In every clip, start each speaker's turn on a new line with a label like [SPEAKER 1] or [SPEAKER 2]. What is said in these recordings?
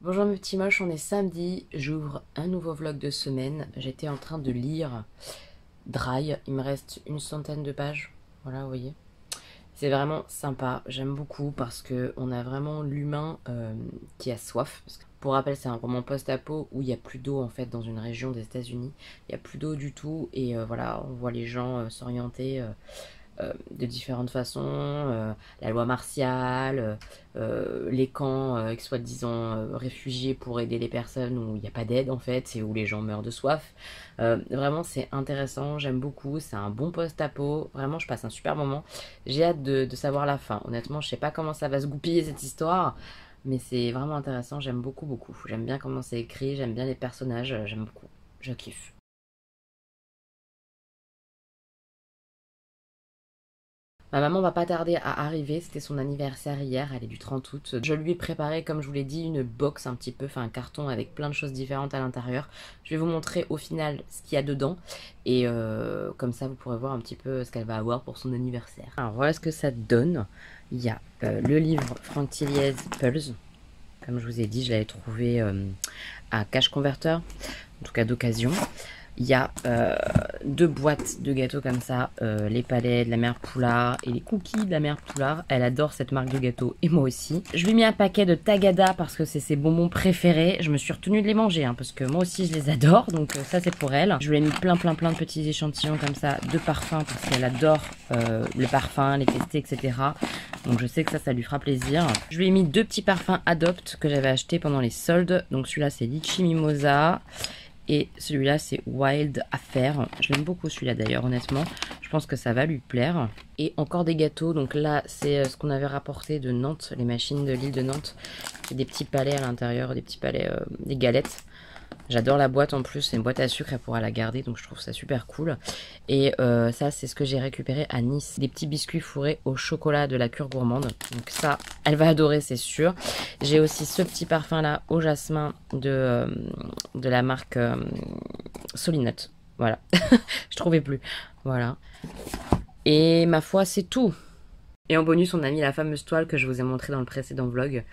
[SPEAKER 1] Bonjour mes petits moches, on est samedi, j'ouvre un nouveau vlog de semaine. J'étais en train de lire Dry, il me reste une centaine de pages, voilà vous voyez. C'est vraiment sympa, j'aime beaucoup parce que on a vraiment l'humain qui a soif. Pour rappel, c'est un roman post-apo où il n'y a plus d'eau en fait dans une région des États-Unis. Il n'y a plus d'eau du tout et voilà, on voit les gens s'orienter de différentes façons, la loi martiale, les camps soi-disant réfugiés pour aider les personnes où il n'y a pas d'aide en fait, et où les gens meurent de soif. Vraiment c'est intéressant, j'aime beaucoup, c'est un bon post-apo, vraiment je passe un super moment. J'ai hâte de savoir la fin, honnêtement je sais pas comment ça va se goupiller cette histoire, mais c'est vraiment intéressant, j'aime beaucoup. J'aime bien comment c'est écrit, j'aime bien les personnages, j'aime beaucoup, je kiffe. Ma maman va pas tarder à arriver, c'était son anniversaire hier, elle est du 30 août. Je lui ai préparé, comme je vous l'ai dit, une box un petit peu, enfin un carton avec plein de choses différentes à l'intérieur. Je vais vous montrer au final ce qu'il y a dedans et comme ça vous pourrez voir un petit peu ce qu'elle va avoir pour son anniversaire. Alors voilà ce que ça donne. Il y a le livre Franck Tilliez Pulse. Comme je vous ai dit, je l'avais trouvé à Cash Converter, en tout cas d'occasion. Il y a deux boîtes de gâteaux comme ça, les palais de la mère Poulard et les cookies de la mère Poulard. Elle adore cette marque de gâteaux et moi aussi. Je lui ai mis un paquet de Tagada parce que c'est ses bonbons préférés. Je me suis retenue de les manger hein, parce que moi aussi je les adore, donc ça c'est pour elle. Je lui ai mis plein de petits échantillons comme ça de parfums parce qu'elle adore le parfum, les tester, etc. Donc je sais que ça lui fera plaisir. Je lui ai mis deux petits parfums Adopt que j'avais acheté pendant les soldes. Donc celui-là c'est Litchi Mimosa. Et celui-là, c'est Wild Affair. Je l'aime beaucoup celui-là d'ailleurs, honnêtement. Je pense que ça va lui plaire. Et encore des gâteaux. Donc là, c'est ce qu'on avait rapporté de Nantes, les machines de l'île de Nantes. C'est des petits palets à l'intérieur, des petits palets, des galettes. J'adore la boîte en plus, c'est une boîte à sucre, elle pourra la garder, donc je trouve ça super cool. Et ça, c'est ce que j'ai récupéré à Nice. Des petits biscuits fourrés au chocolat de la cure gourmande. Donc ça, elle va adorer, c'est sûr. J'ai aussi ce petit parfum là au jasmin de la marque Solinut. Voilà, je trouvais plus. Voilà. Et ma foi, c'est tout. Et en bonus, on a mis la fameuse toile que je vous ai montrée dans le précédent vlog.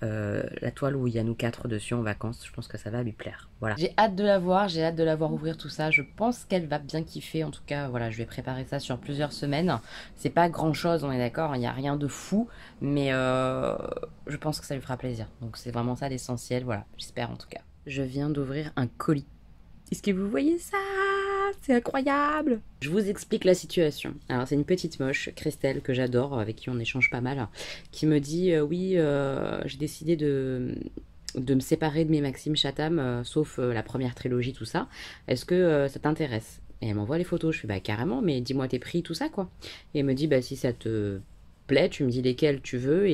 [SPEAKER 1] La toile où il y a nous quatre dessus en vacances, je pense que ça va lui plaire. Voilà. J'ai hâte de la voir, j'ai hâte de la voir ouvrir tout ça. Je pense qu'elle va bien kiffer. En tout cas, voilà, je vais préparer ça sur plusieurs semaines. C'est pas grand chose, on est d'accord, il n'y a rien de fou, mais je pense que ça lui fera plaisir. Donc c'est vraiment ça l'essentiel, voilà, j'espère en tout cas. Je viens d'ouvrir un colis. Est-ce que vous voyez ça? C'est incroyable! Je vous explique la situation. Alors c'est une petite moche, Christelle, que j'adore, avec qui on échange pas mal, qui me dit oui, j'ai décidé de me séparer de mes Maxime Chatham, sauf la première trilogie, tout ça. Est-ce que ça t'intéresse? Et elle m'envoie les photos. Je fais bah carrément, mais dis-moi tes prix, tout ça quoi. Et elle me dit bah si ça te plaît, tu me dis lesquels tu veux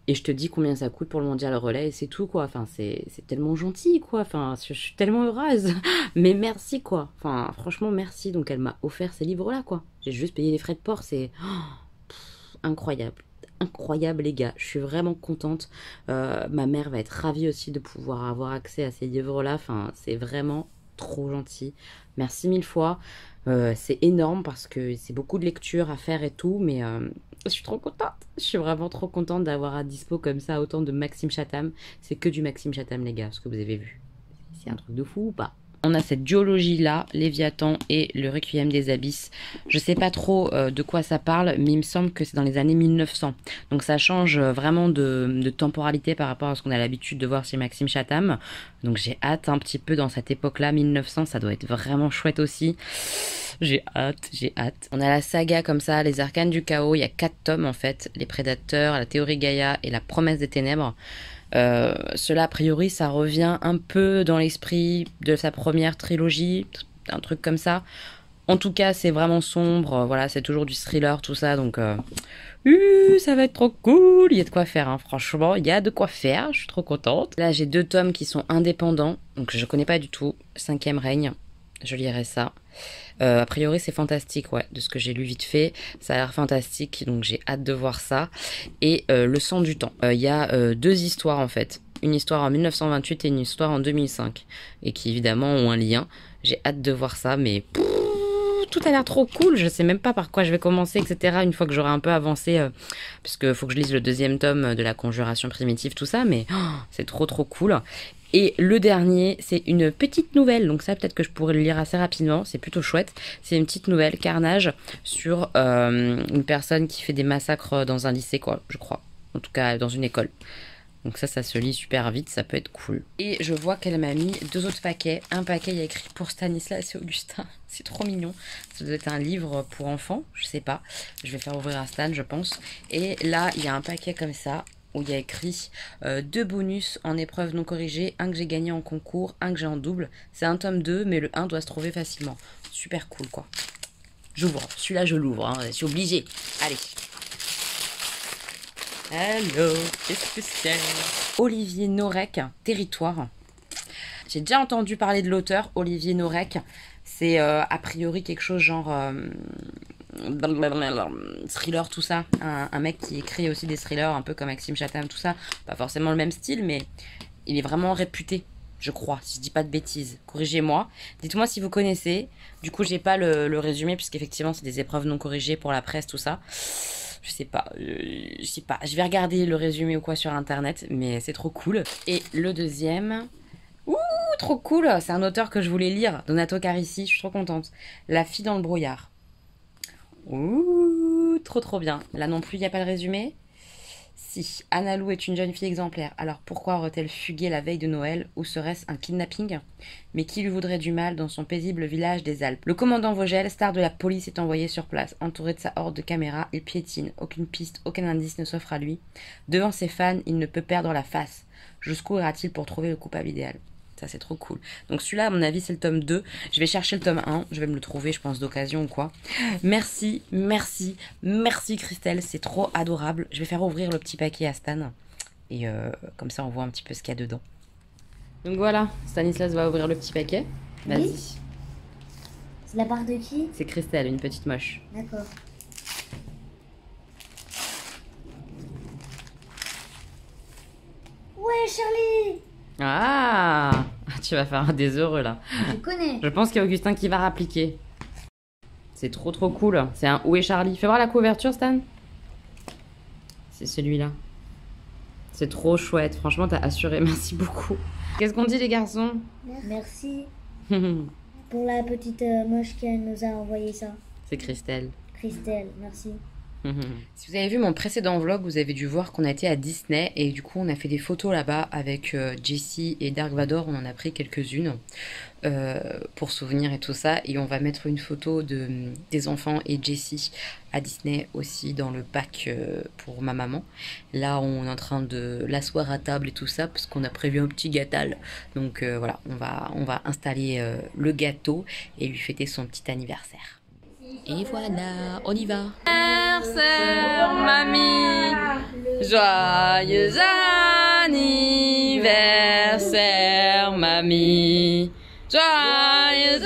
[SPEAKER 1] et je te dis combien ça coûte pour le mondial relais et c'est tout quoi. Enfin c'est tellement gentil quoi. Enfin je suis tellement heureuse. Mais merci quoi. Enfin franchement merci. Donc elle m'a offert ces livres là quoi. J'ai juste payé les frais de port. C'est incroyable. Incroyable les gars. Je suis vraiment contente. Ma mère va être ravie aussi de pouvoir avoir accès à ces livres là. Enfin c'est vraiment trop gentil. Merci mille fois. C'est énorme parce que c'est beaucoup de lecture à faire et tout. Mais je suis trop contente. Je suis vraiment trop contente d'avoir à dispo comme ça autant de Maxime Chatham. C'est que du Maxime Chatham, les gars, ce que vous avez vu. C'est un truc de fou ou pas? On a cette duologie là, Léviathan et le Requiem des Abysses. Je sais pas trop de quoi ça parle, mais il me semble que c'est dans les années 1900. Donc ça change vraiment de temporalité par rapport à ce qu'on a l'habitude de voir chez Maxime Chatham. Donc j'ai hâte un petit peu dans cette époque-là, 1900, ça doit être vraiment chouette aussi. J'ai hâte, j'ai hâte. On a la saga comme ça, les arcanes du chaos, il y a 4 tomes en fait, les prédateurs, la théorie Gaïa et la promesse des ténèbres. Cela a priori ça revient un peu dans l'esprit de sa première trilogie, un truc comme ça. En tout cas c'est vraiment sombre, voilà c'est toujours du thriller tout ça donc ça va être trop cool, il y a de quoi faire hein. Franchement il y a de quoi faire, je suis trop contente. Là j'ai 2 tomes qui sont indépendants donc je connais pas du tout, 5e règne, je lirai ça. A priori c'est fantastique ouais, de ce que j'ai lu vite fait, ça a l'air fantastique donc j'ai hâte de voir ça. Et le sang du temps, il y a 2 histoires en fait, une histoire en 1928 et une histoire en 2005 et qui évidemment ont un lien. J'ai hâte de voir ça mais tout a l'air trop cool. Je sais même pas par quoi je vais commencer, etc. Une fois que j'aurai un peu avancé, parce qu'il faut que je lise le 2e tome de la conjuration primitive, tout ça, mais c'est trop cool. Et le dernier, c'est une petite nouvelle, donc ça peut-être que je pourrais le lire assez rapidement, c'est plutôt chouette. C'est une petite nouvelle, Carnage, sur une personne qui fait des massacres dans un lycée, quoi, je crois. En tout cas, dans une école. Donc ça se lit super vite, ça peut être cool. Et je vois qu'elle m'a mis 2 autres paquets. Un paquet, il y a écrit pour Stanislas et Augustin. C'est trop mignon. Ça doit être un livre pour enfants, je sais pas. Je vais faire ouvrir à Stan, je pense. Et là, il y a un paquet comme ça, où il y a écrit 2 bonus en épreuve non corrigée, un que j'ai gagné en concours, un que j'ai en double. C'est un tome 2, mais le 1 doit se trouver facilement. Super cool, quoi. J'ouvre. Celui-là, je l'ouvre, hein. Je suis obligée. Allez. Hello, qu'est-ce que c'est? Olivier Norek, Territoire. J'ai déjà entendu parler de l'auteur, Olivier Norek. C'est a priori quelque chose genre thriller, tout ça. Un mec qui écrit aussi des thrillers, un peu comme Maxime Chatham, tout ça. Pas forcément le même style, mais il est vraiment réputé, je crois, si je dis pas de bêtises. Corrigez-moi. Dites-moi si vous connaissez. Du coup, j'ai pas le résumé, puisqu'effectivement, c'est des épreuves non corrigées pour la presse, tout ça. Je sais pas, je vais regarder le résumé ou quoi sur internet, mais c'est trop cool. Et le deuxième, ouh, trop cool, c'est un auteur que je voulais lire, Donato Carissi, je suis trop contente. La fille dans le brouillard. Ouh, trop bien. Là non plus, il n'y a pas de résumé. Si, Anna Lou est une jeune fille exemplaire, alors pourquoi aurait-elle fugué la veille de Noël? Ou serait-ce un kidnapping? Mais qui lui voudrait du mal dans son paisible village des Alpes? Le commandant Vogel, star de la police, est envoyé sur place. Entouré de sa horde de caméras, il piétine. Aucune piste, aucun indice ne s'offre à lui. Devant ses fans, il ne peut perdre la face. Jusqu'où ira-t-il pour trouver le coupable idéal? Ça, c'est trop cool. Donc celui-là, à mon avis, c'est le tome 2. Je vais chercher le tome 1. Je vais me le trouver, je pense, d'occasion ou quoi. Merci Christelle. C'est trop adorable. Je vais faire ouvrir le petit paquet à Stan. Et comme ça, on voit un petit peu ce qu'il y a dedans. Donc voilà, Stanislas va ouvrir le petit paquet. Vas-y.
[SPEAKER 2] Oui. C'est la part de qui?
[SPEAKER 1] C'est Christelle, une petite moche.
[SPEAKER 2] D'accord. Ouais, Charlie!
[SPEAKER 1] Ah, tu vas faire un des heureux là.
[SPEAKER 2] Je connais.
[SPEAKER 1] Je pense qu'il y a Augustin qui va rappliquer. C'est trop cool. C'est un Où est Charlie? Fais voir la couverture, Stan. C'est celui-là. C'est trop chouette. Franchement, t'as assuré. Merci beaucoup. Qu'est-ce qu'on dit, les garçons?
[SPEAKER 2] Merci pour la petite moche qui nous a envoyé ça.
[SPEAKER 1] C'est Christelle.
[SPEAKER 2] Christelle, merci.
[SPEAKER 1] Si vous avez vu mon précédent vlog, vous avez dû voir qu'on a été à Disney et du coup on a fait des photos là-bas avec Jessie et Dark Vador. On en a pris quelques-unes pour souvenir et tout ça, et on va mettre une photo des enfants et Jessie à Disney aussi dans le pack pour ma maman. Là on est en train de l'asseoir à table et tout ça parce qu'on a prévu un petit gâtal, donc voilà, on va installer le gâteau et lui fêter son petit anniversaire. Et voilà, on y va. Anniversaire, mamie. Joyeux anniversaire, mamie. Joyeux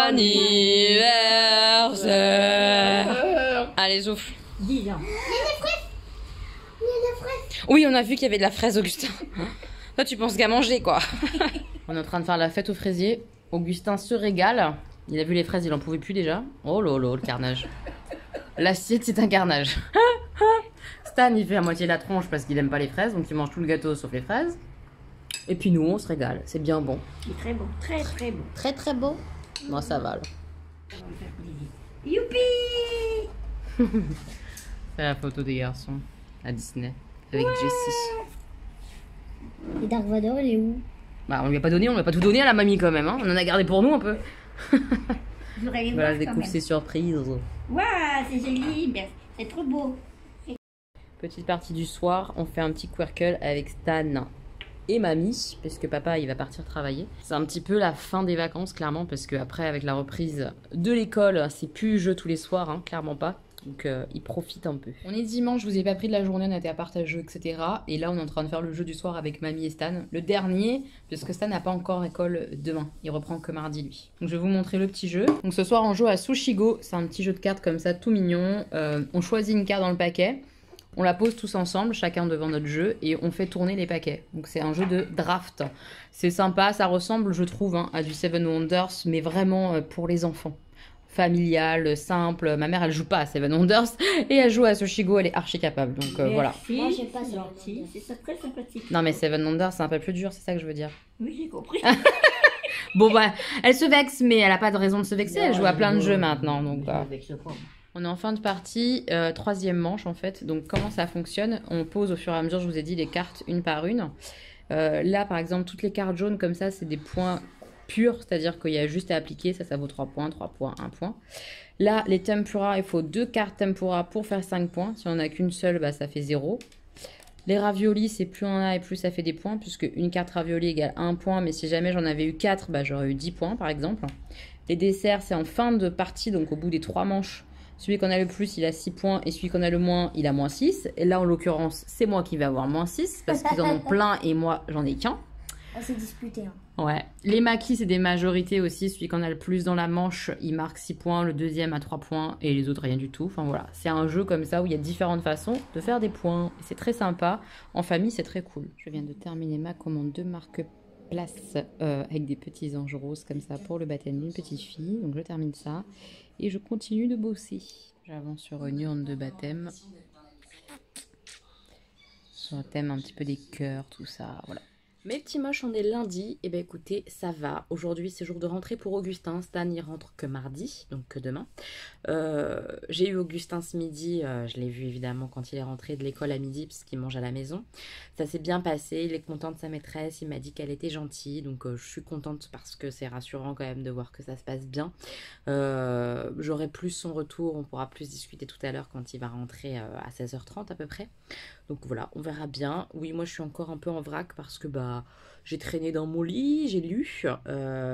[SPEAKER 1] anniversaire. Allez, souffle.
[SPEAKER 2] Dis donc.
[SPEAKER 1] Oui, on a vu qu'il y avait de la fraise, Augustin. Toi, tu penses qu'à manger, quoi. On est en train de faire la fête aux fraisiers. Augustin se régale. Il a vu les fraises, il en pouvait plus déjà. Oh lolo, le carnage. L'assiette, c'est un carnage. Stan, il fait à moitié la tronche parce qu'il aime pas les fraises, donc il mange tout le gâteau sauf les fraises. Et puis nous, on se régale. C'est bien bon.
[SPEAKER 2] Il est très bon, très bon.
[SPEAKER 1] Très beau. Moi, ça va là.
[SPEAKER 2] Youpi!
[SPEAKER 1] C'est la photo des garçons à Disney avec Jessie.
[SPEAKER 2] Et Dark Vador, il est où?
[SPEAKER 1] Bah, on lui a pas donné, on lui a pas tout donné à la mamie quand même. Hein. On en a gardé pour nous un peu. Voilà, je découvre ses surprises.
[SPEAKER 2] Waouh, c'est joli, c'est trop beau.
[SPEAKER 1] Petite partie du soir, on fait un petit quirkle avec Stan et mamie, parce que papa il va partir travailler. C'est un petit peu la fin des vacances, clairement, parce que après avec la reprise de l'école, c'est plus jeu tous les soirs, hein, clairement pas. Donc il profite un peu. On est dimanche, je vous ai pas pris de la journée, on était à part à jeu, etc. Et là on est en train de faire le jeu du soir avec mamie et Stan. Le dernier, parce que Stan n'a pas encore école demain. Il reprend que mardi lui. Donc je vais vous montrer le petit jeu. Donc ce soir on joue à Sushigo. C'est un petit jeu de cartes comme ça, tout mignon. On choisit une carte dans le paquet. On la pose tous ensemble, chacun devant notre jeu, et on fait tourner les paquets. Donc c'est un jeu de draft. C'est sympa, ça ressemble, je trouve, hein, à du Seven Wonders, mais vraiment pour les enfants.
[SPEAKER 3] familial, simple. Ma mère, elle joue pas à Seven Wonders et elle joue à Sushigo, elle est archi capable. Donc voilà.
[SPEAKER 2] Moi, j'ai pas
[SPEAKER 4] c'est
[SPEAKER 2] ça.
[SPEAKER 4] gentil, c'est ça très sympathique.
[SPEAKER 3] Non mais Seven Wonders, c'est un peu plus dur, c'est ça que je veux dire.
[SPEAKER 4] Oui, j'ai compris.
[SPEAKER 3] Bon bah, elle se vexe, mais elle a pas de raison de se vexer. Elle joue à plein de jeux maintenant, donc.
[SPEAKER 4] Avec ce point.
[SPEAKER 3] On est en fin de partie, troisième manche en fait. Donc comment ça fonctionne? On pose au fur et à mesure, je vous ai dit, les cartes une par une. Là par exemple, toutes les cartes jaunes comme ça, c'est des points purs, c'est-à-dire qu'il y a juste à appliquer, ça vaut 3 points, 3 points, 1 point. Là, les tempura, il faut 2 cartes tempura pour faire 5 points. Si on n'a qu'une seule, bah, ça fait 0. Les raviolis, c'est plus on a et plus ça fait des points, puisque une carte ravioli égale 1 point, mais si jamais j'en avais eu 4, bah, j'aurais eu 10 points par exemple. Les desserts, c'est en fin de partie, donc au bout des 3 manches. Celui qu'on a le plus, il a 6 points, et celui qu'on a le moins, il a moins 6. Et là, en l'occurrence, c'est moi qui vais avoir moins 6, parce qu'ils en ont plein et moi, j'en ai qu'un.
[SPEAKER 2] On s'est disputé. Hein.
[SPEAKER 3] Ouais. Les maquis, c'est des majorités aussi. Celui qu'on a le plus dans la manche, il marque 6 points, le deuxième à 3 points, et les autres, rien du tout. Enfin voilà, c'est un jeu comme ça où il y a différentes façons de faire des points. C'est très sympa. En famille, c'est très cool. Je viens de terminer ma commande de marque-place avec des petits anges roses comme ça pour le baptême d'une petite fille. Donc je termine ça et je continue de bosser. J'avance sur une urne de baptême. Sur un thème un petit peu des cœurs, tout ça, voilà.
[SPEAKER 1] Mes petits moches, on est lundi. Et ben écoutez, ça va. Aujourd'hui, c'est jour de rentrée pour Augustin. Stan, il rentre que mardi, donc que demain. J'ai eu Augustin ce midi. Je l'ai vu évidemment quand il est rentré de l'école à midi, parce qu'il mange à la maison. Ça s'est bien passé. Il est content de sa maîtresse. Il m'a dit qu'elle était gentille. Donc je suis contente parce que c'est rassurant quand même de voir que ça se passe bien. J'aurai plus son retour. On pourra plus discuter tout à l'heure quand il va rentrer à 16h30 à peu près. Donc voilà, on verra bien. Oui, moi je suis encore un peu en vrac parce que bah j'ai traîné dans mon lit, j'ai lu.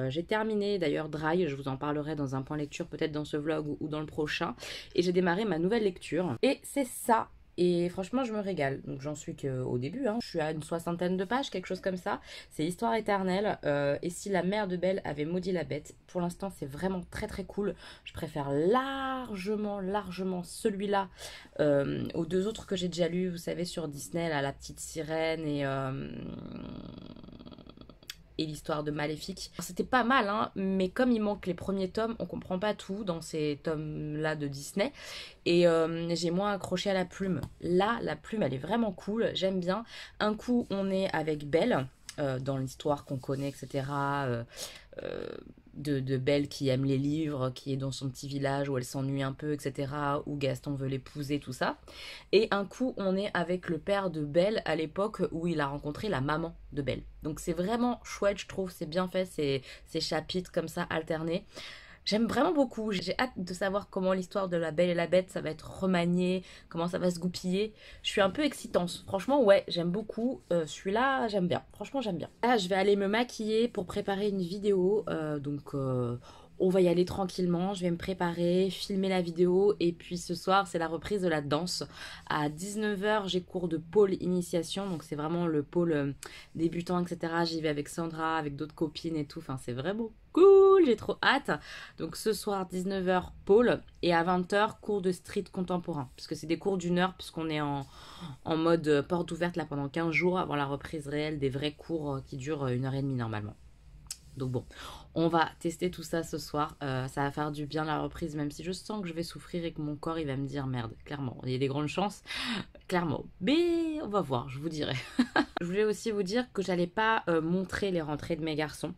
[SPEAKER 1] J'ai terminé d'ailleurs Dry, je vous en parlerai dans un point lecture, peut-être dans ce vlog ou dans le prochain. Et j'ai démarré ma nouvelle lecture. Et c'est ça. Et franchement, je me régale. Donc j'en suis qu'au début. Hein. Je suis à une 60aine de pages, quelque chose comme ça. C'est Histoire éternelle. Et si la mère de Belle avait maudit la bête. Pour l'instant, c'est vraiment très très cool. Je préfère largement celui-là aux deux autres que j'ai déjà lus. Vous savez, sur Disney, là, La Petite Sirène et l'histoire de Maléfique. C'était pas mal, hein, mais comme il manque les premiers tomes, on comprend pas tout dans ces tomes-là de Disney. Et j'ai moins accroché à la plume. Là, la plume, elle est vraiment cool, j'aime bien. Un coup, on est avec Belle, dans l'histoire qu'on connaît, etc., de Belle qui aime les livres, qui est dans son petit village où elle s'ennuie un peu, etc., où Gaston veut l'épouser, tout ça. Et un coup, on est avec le père de Belle à l'époque où il a rencontré la maman de Belle. Donc c'est vraiment chouette, je trouve, c'est bien fait, ces chapitres comme ça alternés. J'aime vraiment beaucoup, j'ai hâte de savoir comment l'histoire de la Belle et la Bête, ça va être remanié, comment ça va se goupiller. Je suis un peu excitante, franchement ouais, j'aime beaucoup, celui-là j'aime bien, franchement j'aime bien. Là je vais aller me maquiller pour préparer une vidéo, on va y aller tranquillement, je vais me préparer, filmer la vidéo et puis ce soir c'est la reprise de la danse. À 19h j'ai cours de pôle initiation, donc c'est vraiment le pôle débutant, etc. J'y vais avec Sandra, avec d'autres copines et tout, enfin c'est vraiment cool, j'ai trop hâte. Donc ce soir 19h pôle et à 20h cours de street contemporain, puisque c'est des cours d'1 heure puisqu'on est en mode porte ouverte là pendant 15 jours avant la reprise réelle des vrais cours qui durent 1h30 normalement. Donc bon, on va tester tout ça ce soir, ça va faire du bien la reprise, même si je sens que je vais souffrir et que mon corps il va me dire merde, clairement, il y a des grandes chances, clairement, mais on va voir, je vous dirai. Je voulais aussi vous dire que j'allais pas montrer les rentrées de mes garçons,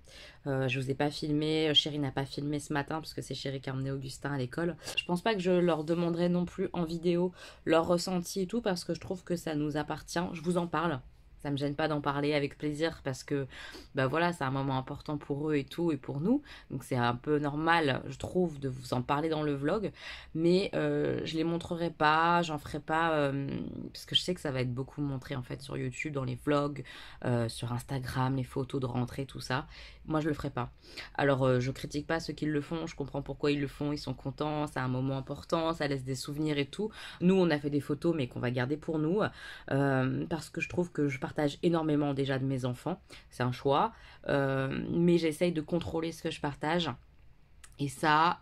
[SPEAKER 1] je vous ai pas filmé, Chérie n'a pas filmé ce matin parce que c'est Chérie qui a emmené Augustin à l'école. Je pense pas que je leur demanderai non plus en vidéo leur ressenti et tout parce que je trouve que ça nous appartient, je vous en parle. Ça me gêne pas d'en parler avec plaisir parce que bah voilà, c'est un moment important pour eux et tout et pour nous. Donc c'est un peu normal, je trouve, de vous en parler dans le vlog. Mais je les montrerai pas, j'en ferai pas parce que je sais que ça va être beaucoup montré en fait sur YouTube, dans les vlogs, sur Instagram, les photos de rentrée, tout ça. Moi je le ferai pas. Alors je critique pas ceux qui le font, je comprends pourquoi ils le font, ils sont contents, c'est un moment important, ça laisse des souvenirs et tout. Nous on a fait des photos mais qu'on va garder pour nous parce que je trouve que je partage énormément déjà de mes enfants, c'est un choix, mais j'essaye de contrôler ce que je partage. Et ça,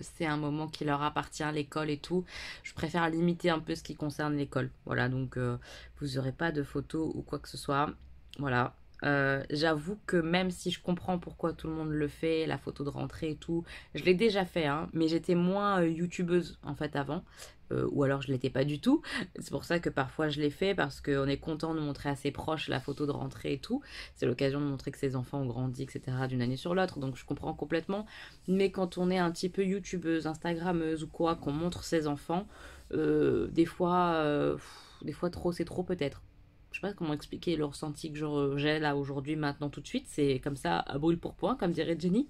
[SPEAKER 1] c'est un moment qui leur appartient, l'école et tout. Je préfère limiter un peu ce qui concerne l'école. Voilà, donc vous n'aurez pas de photos ou quoi que ce soit. Voilà. J'avoue que même si je comprends pourquoi tout le monde le fait, la photo de rentrée et tout, je l'ai déjà fait, hein, mais j'étais moins youtubeuse en fait avant. Ou alors je l'étais pas du tout. C'est pour ça que parfois je l'ai fait parce qu'on est content de montrer à ses proches la photo de rentrée et tout. C'est l'occasion de montrer que ses enfants ont grandi, etc. d'une année sur l'autre. Donc je comprends complètement. Mais quand on est un petit peu youtubeuse, instagrammeuse ou quoi, qu'on montre ses enfants, des fois trop c'est trop peut-être. Je sais pas comment expliquer le ressenti que j'ai là aujourd'hui, maintenant, tout de suite. C'est comme ça, à brûle pour point, comme dirait Jenny.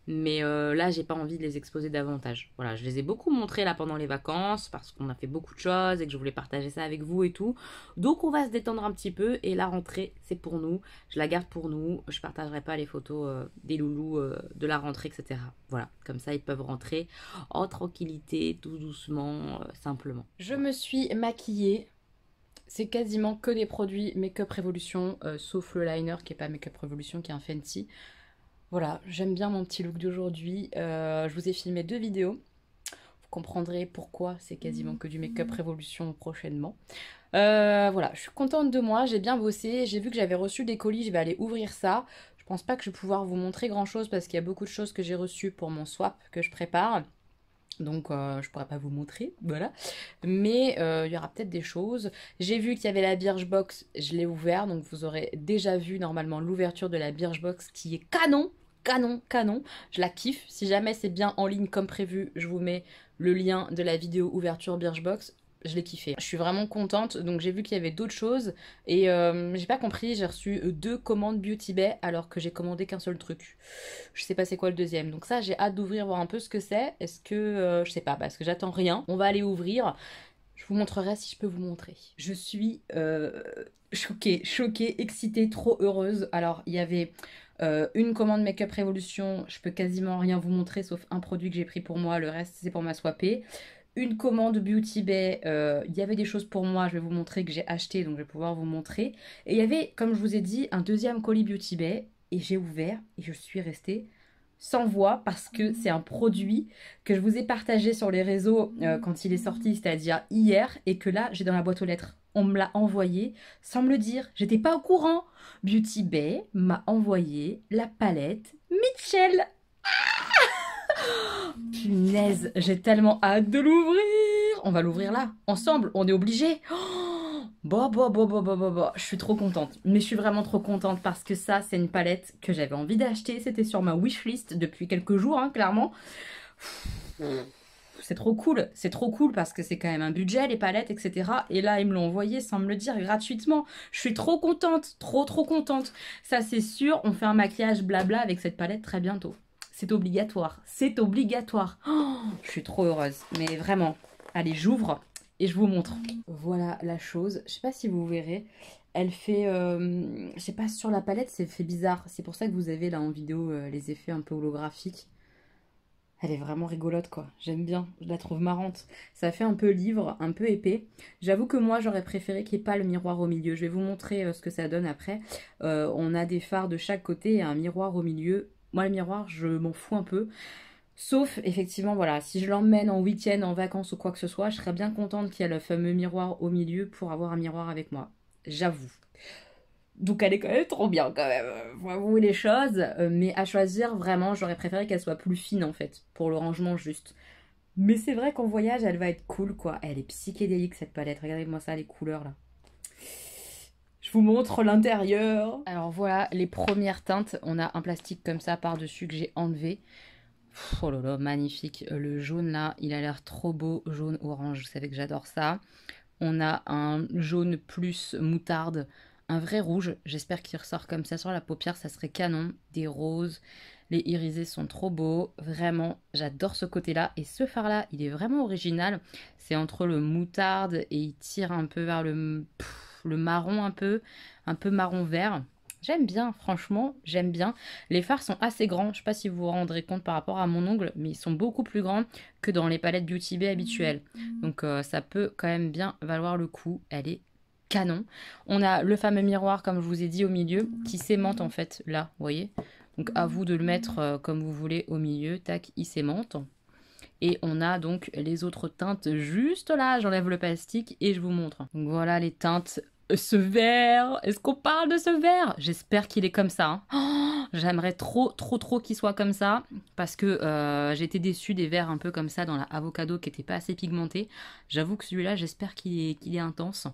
[SPEAKER 1] Mais là, j'ai pas envie de les exposer davantage. Voilà, je les ai beaucoup montrés là pendant les vacances parce qu'on a fait beaucoup de choses et que je voulais partager ça avec vous et tout. Donc on va se détendre un petit peu et la rentrée, c'est pour nous. Je la garde pour nous. Je partagerai pas les photos des loulous de la rentrée, etc. Voilà, comme ça ils peuvent rentrer en tranquillité, tout doucement, simplement. Je me suis maquillée. C'est quasiment que des produits Make-up Revolution, sauf le liner qui est pas Make-up Revolution, qui est un Fenty. Voilà, j'aime bien mon petit look d'aujourd'hui. Je vous ai filmé 2 vidéos. Vous comprendrez pourquoi c'est quasiment que du Make-up Révolution prochainement. Voilà, je suis contente de moi, j'ai bien bossé. J'ai vu que j'avais reçu des colis, je vais aller ouvrir ça. Je pense pas que je vais pouvoir vous montrer grand chose parce qu'il y a beaucoup de choses que j'ai reçues pour mon swap que je prépare. Donc je pourrais pas vous montrer, voilà. Mais il y aura peut-être des choses. J'ai vu qu'il y avait la Birchbox, je l'ai ouvert. Donc vous aurez déjà vu normalement l'ouverture de la Birchbox qui est canon. Canon, je la kiffe. Si jamais c'est bien en ligne comme prévu, je vous mets le lien de la vidéo ouverture Birchbox. Je l'ai kiffé. Je suis vraiment contente. Donc j'ai vu qu'il y avait d'autres choses. Et j'ai pas compris. J'ai reçu 2 commandes Beauty Bay alors que j'ai commandé qu'un seul truc. Je sais pas c'est quoi le deuxième. Donc ça j'ai hâte d'ouvrir, voir un peu ce que c'est. Est-ce que... je sais pas parce que j'attends rien. On va aller ouvrir. Je vous montrerai si je peux vous montrer. Je suis choquée, excitée, trop heureuse. Alors il y avait... une commande Make-up Revolution, je peux quasiment rien vous montrer sauf un produit que j'ai pris pour moi, le reste c'est pour ma swapée. Une commande Beauty Bay, il y avait des choses pour moi, je vais vous montrer que j'ai acheté, donc je vais pouvoir vous montrer. Et il y avait, comme je vous ai dit, un deuxième colis Beauty Bay, et j'ai ouvert, et je suis restée sans voix, parce que c'est un produit que je vous ai partagé sur les réseaux quand il est sorti, c'est-à-dire hier, et que là, j'ai dans la boîte aux lettres. On me l'a envoyé sans me le dire, j'étais pas au courant. Beauty Bay m'a envoyé la palette Mitchell. Punaise, j'ai tellement hâte de l'ouvrir. On va l'ouvrir là, ensemble, on est obligés. Bon, je suis trop contente. Mais je suis vraiment trop contente parce que ça, c'est une palette que j'avais envie d'acheter. C'était sur ma wishlist depuis quelques jours, hein, clairement. C'est trop cool parce que c'est quand même un budget, les palettes, etc. Et là, ils me l'ont envoyé sans me le dire gratuitement. Je suis trop contente, trop contente. Ça, c'est sûr, on fait un maquillage blabla avec cette palette très bientôt. C'est obligatoire, Oh, je suis trop heureuse, mais vraiment. Allez, j'ouvre et je vous montre. Voilà la chose. Je sais pas si vous verrez. Elle fait, je sais pas, sur la palette, c'est fait bizarre. C'est pour ça que vous avez là en vidéo les effets un peu holographiques. Elle est vraiment rigolote quoi, j'aime bien, je la trouve marrante. Ça fait un peu livre, un peu épais. J'avoue que moi j'aurais préféré qu'il n'y ait pas le miroir au milieu. Je vais vous montrer ce que ça donne après. On a des fards de chaque côté et un miroir au milieu. Moi le miroir je m'en fous un peu. Sauf effectivement voilà, si je l'emmène en week-end, en vacances ou quoi que ce soit, je serais bien contente qu'il y ait le fameux miroir au milieu pour avoir un miroir avec moi. J'avoue. Donc elle est quand même trop bien quand même, faut avouer les choses, mais à choisir vraiment j'aurais préféré qu'elle soit plus fine en fait, pour le rangement juste. Mais c'est vrai qu'en voyage elle va être cool quoi, elle est psychédélique cette palette, regardez-moi ça les couleurs là. Je vous montre l'intérieur. Alors voilà les premières teintes, on a un plastique comme ça par dessus que j'ai enlevé. Oh là là magnifique, le jaune là il a l'air trop beau, jaune orange, vous savez que j'adore ça. On a un jaune plus moutarde. Un vrai rouge, j'espère qu'il ressort comme ça sur la paupière, ça serait canon. Des roses, les irisés sont trop beaux, vraiment, j'adore ce côté-là. Et ce fard-là, il est vraiment original. C'est entre le moutarde et il tire un peu vers le marron un peu marron vert. J'aime bien, franchement, j'aime bien. Les fards sont assez grands, je ne sais pas si vous vous rendrez compte par rapport à mon ongle, mais ils sont beaucoup plus grands que dans les palettes Beauty Bay habituelles. Donc ça peut quand même bien valoir le coup, elle est canon. On a le fameux miroir, comme je vous ai dit, au milieu, qui s'aimante en fait, là, vous voyez. Donc à vous de le mettre comme vous voulez au milieu, tac, il s'aimante. Et on a donc les autres teintes juste là, j'enlève le plastique et je vous montre. Donc voilà les teintes,
[SPEAKER 3] Ce verre, est-ce qu'on parle de ce verre? J'espère qu'il est comme ça. Hein. Oh, j'aimerais trop qu'il soit comme ça. Parce que j'ai été déçue des verres un peu comme ça dans la avocado qui n'était pas assez pigmenté. J'avoue que celui-là, j'espère qu'il est intense.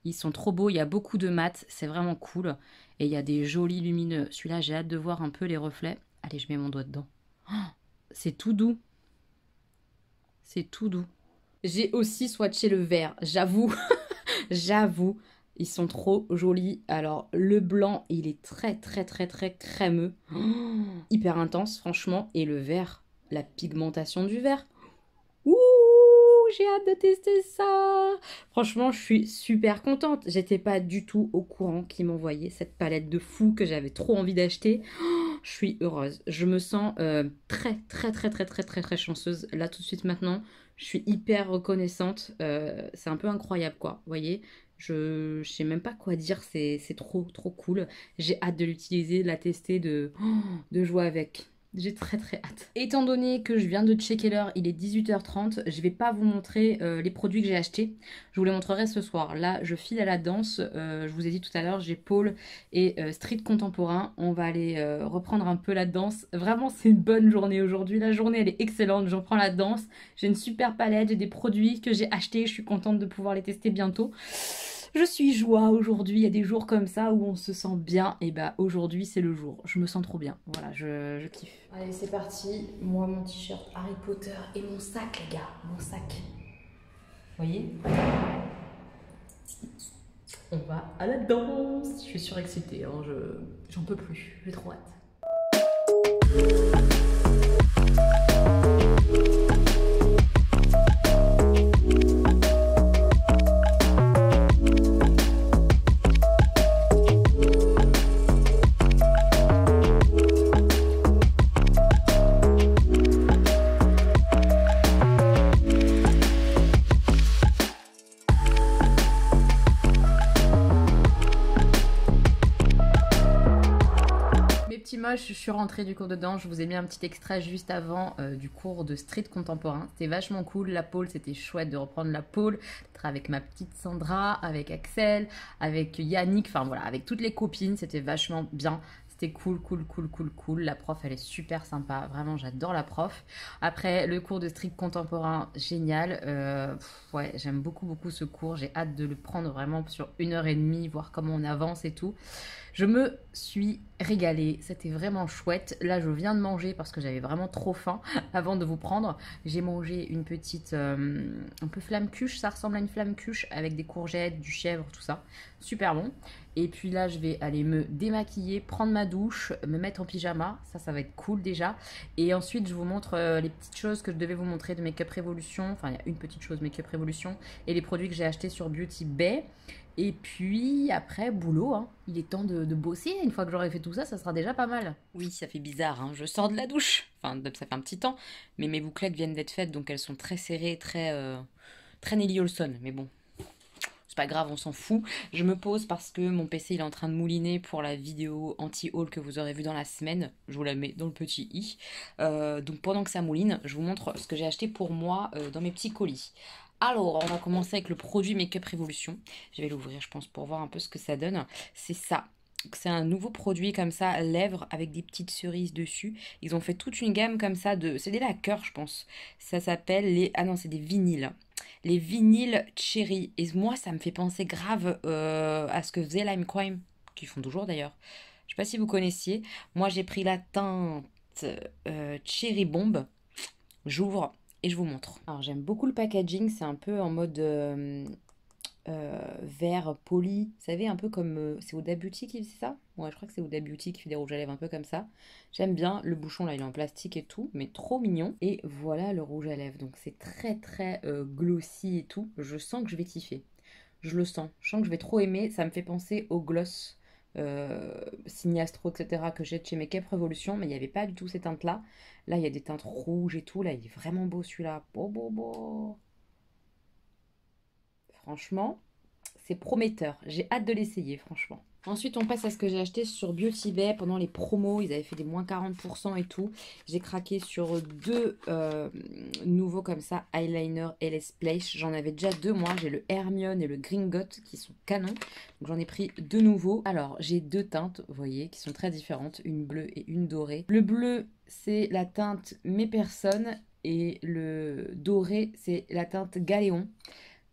[SPEAKER 3] Ils sont trop beaux, il y a beaucoup de mat, c'est vraiment cool. Et il y a des jolis lumineux. Celui-là, j'ai hâte de voir un peu les reflets. Allez, je mets mon doigt dedans. Oh, c'est tout doux. C'est tout doux. J'ai aussi swatché le vert, j'avoue. J'avoue, ils sont trop jolis. Alors, le blanc, il est très crémeux. Oh, hyper intense, franchement. Et le vert, la pigmentation du vert. Ouh, j'ai hâte de tester ça. Franchement, je suis super contente. J'étais pas du tout au courant qu'ils m'envoyaient cette palette de fou que j'avais trop envie d'acheter. Oh, je suis heureuse. Je me sens très chanceuse là tout de suite maintenant. Je suis hyper reconnaissante. C'est un peu incroyable quoi. Vous voyez, je sais même pas quoi dire. C'est trop cool. J'ai hâte de l'utiliser, de la tester, de jouer avec. J'ai très hâte. Étant donné que je viens de checker l'heure, il est 18h30, je vais pas vous montrer les produits que j'ai achetés. Je vous les montrerai ce soir. Là, je file à la danse. Je vous ai dit tout à l'heure, j'ai pole et street contemporain. On va aller reprendre un peu la danse. Vraiment, c'est une bonne journée aujourd'hui. La journée, elle est excellente. J'en prends la danse. J'ai une super palette. J'ai des produits que j'ai achetés. Je suis contente de pouvoir les tester bientôt. Je suis joie aujourd'hui, il y a des jours comme ça où on se sent bien, et bah aujourd'hui c'est le jour, je me sens trop bien, voilà, je kiffe. Allez c'est parti, moi mon t-shirt Harry Potter et mon sac les gars, mon sac. Vous voyez? On va à la danse, je suis surexcitée, hein, j'en peux plus, j'ai trop hâte. Je suis rentrée du cours de danse, je vous ai mis un petit extrait juste avant du cours de street contemporain. C'était vachement cool, la pole, c'était chouette de reprendre la pole, d'être avec ma petite Sandra, avec Axel, avec Yannick, enfin voilà, avec toutes les copines, c'était vachement bien. C'était cool. La prof, elle est super sympa. Vraiment, j'adore la prof. Après, le cours de street contemporain, génial. Ouais, j'aime beaucoup ce cours. J'ai hâte de le prendre vraiment sur 1h30, voir comment on avance et tout. Je me suis régalée. C'était vraiment chouette. Là, je viens de manger parce que j'avais vraiment trop faim avant de vous prendre. J'ai mangé une petite, un peu flamme-cuche. Ça ressemble à une flamme-cuche avec des courgettes, du chèvre, tout ça. Super bon. Et puis là, je vais aller me démaquiller, prendre ma douche, me mettre en pyjama. Ça va être cool déjà. Et ensuite, je vous montre les petites choses que je devais vous montrer de Make Up Revolution. Enfin, il y a une petite chose Make Up Revolution. Et les produits que j'ai achetés sur Beauty Bay. Et puis après, boulot. Hein. Il est temps de bosser. Une fois que j'aurai fait tout ça, ça sera déjà pas mal. Oui, ça fait bizarre. Hein. Je sors de la douche. Enfin, ça fait un petit temps. Mais mes bouclettes viennent d'être faites. Donc elles sont très serrées, très Nelly Olson. Mais bon. C'est pas grave, on s'en fout. Je me pose parce que mon PC il est en train de mouliner pour la vidéo anti-haul que vous aurez vue dans la semaine. Je vous la mets dans le petit i. Donc pendant que ça mouline, je vous montre ce que j'ai acheté pour moi dans mes petits colis. Alors, on va commencer avec le produit Make Up Revolution. Je vais l'ouvrir, je pense, pour voir un peu ce que ça donne. C'est ça. C'est un nouveau produit comme ça, lèvres avec des petites cerises dessus. Ils ont fait toute une gamme comme ça de... C'est des lacquers, je pense. Ça s'appelle les... Ah non, c'est des vinyles. Les vinyles cherry. Et moi, ça me fait penser grave à ce que faisait Lime Crime, qu'ils font toujours d'ailleurs. Je sais pas si vous connaissiez. Moi, j'ai pris la teinte Cherry Bomb. J'ouvre et je vous montre. Alors, j'aime beaucoup le packaging. C'est un peu en mode vert poli. Vous savez, un peu comme... c'est Huda Beauty qui fait ça? Ouais, je crois que c'est Huda Beauty qui fait des rouges à lèvres un peu comme ça. J'aime bien. Le bouchon, là, il est en plastique et tout, mais trop mignon. Et voilà le rouge à lèvres. Donc, c'est très glossy et tout. Je sens que je vais kiffer. Je le sens. Je sens que je vais trop aimer. Ça me fait penser au gloss Signastro, etc. que j'ai de chez Make Up Revolution, mais il n'y avait pas du tout ces teintes-là. Là, il y a des teintes rouges et tout. Là, il est vraiment beau celui-là. Beau. Franchement, c'est prometteur. J'ai hâte de l'essayer, franchement. Ensuite, on passe à ce que j'ai acheté sur Beauty Bay pendant les promos. Ils avaient fait des moins 40% et tout. J'ai craqué sur deux nouveaux comme ça, eyeliner LS Splash. J'en avais déjà deux, moi. J'ai le Hermione et le Gringotts qui sont canons. Donc, j'en ai pris deux nouveaux. Alors, j'ai deux teintes, vous voyez, qui sont très différentes. Une bleue et une dorée. Le bleu, c'est la teinte Mes Personnes. Et le doré, c'est la teinte Galéon.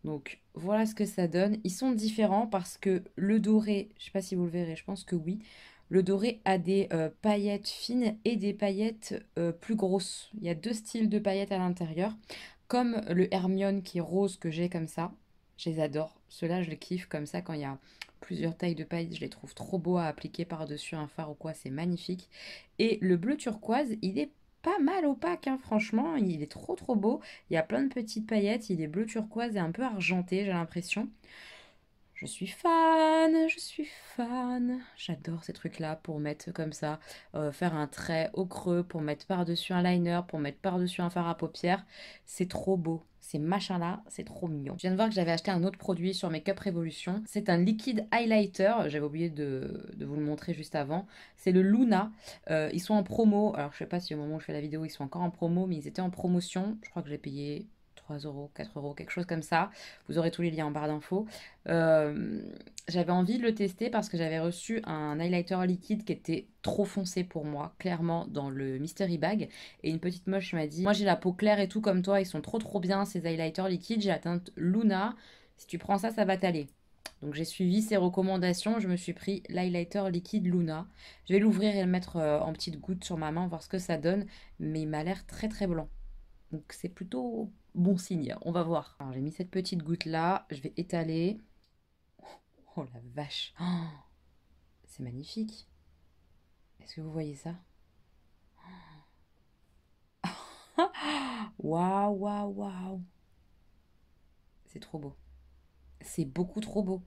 [SPEAKER 3] Donc voilà ce que ça donne. Ils sont différents parce que le doré, je ne sais pas si vous le verrez, je pense que oui. Le doré a des paillettes fines et des paillettes plus grosses. Il y a deux styles de paillettes à l'intérieur. Comme le Hermione qui est rose que j'ai comme ça. Je les adore. Ceux-là, je les kiffe comme ça quand il y a plusieurs tailles de paillettes. Je les trouve trop beaux à appliquer par-dessus un fard ou quoi. C'est magnifique. Et le bleu turquoise, il est pas mal opaque, hein, franchement, il est trop beau. Il y a plein de petites paillettes, il est bleu turquoise et un peu argenté, j'ai l'impression. Je suis fan, je suis fan. J'adore ces trucs-là pour mettre comme ça, faire un trait au creux, pour mettre par-dessus un liner, pour mettre par-dessus un fard à paupières. C'est trop beau. Ces machins-là, c'est trop mignon. Je viens de voir que j'avais acheté un autre produit sur Make-up Revolution. C'est un liquide highlighter. J'avais oublié de vous le montrer juste avant. C'est le Luna. Ils sont en promo. Alors, je sais pas si au moment où je fais la vidéo, ils sont encore en promo, mais ils étaient en promotion. Je crois que j'ai payé 3 euros, 4 euros, quelque chose comme ça. Vous aurez tous les liens en barre d'infos. J'avais envie de le tester parce que j'avais reçu un highlighter liquide qui était trop foncé pour moi, clairement, dans le Mystery Bag. Et une petite moche m'a dit, moi j'ai la peau claire et tout comme toi, ils sont trop bien ces highlighters liquides. J'ai la teinte Luna. Si tu prends ça, ça va t'aller. Donc j'ai suivi ses recommandations, je me suis pris l'highlighter liquide Luna. Je vais l'ouvrir et le mettre en petites gouttes sur ma main, voir ce que ça donne. Mais il m'a l'air très blanc. Donc c'est plutôt bon signe, on va voir. Alors j'ai mis cette petite goutte là, je vais étaler. Oh la vache, oh, c'est magnifique. Est-ce que vous voyez ça? Waouh. C'est trop beau. C'est beaucoup trop beau.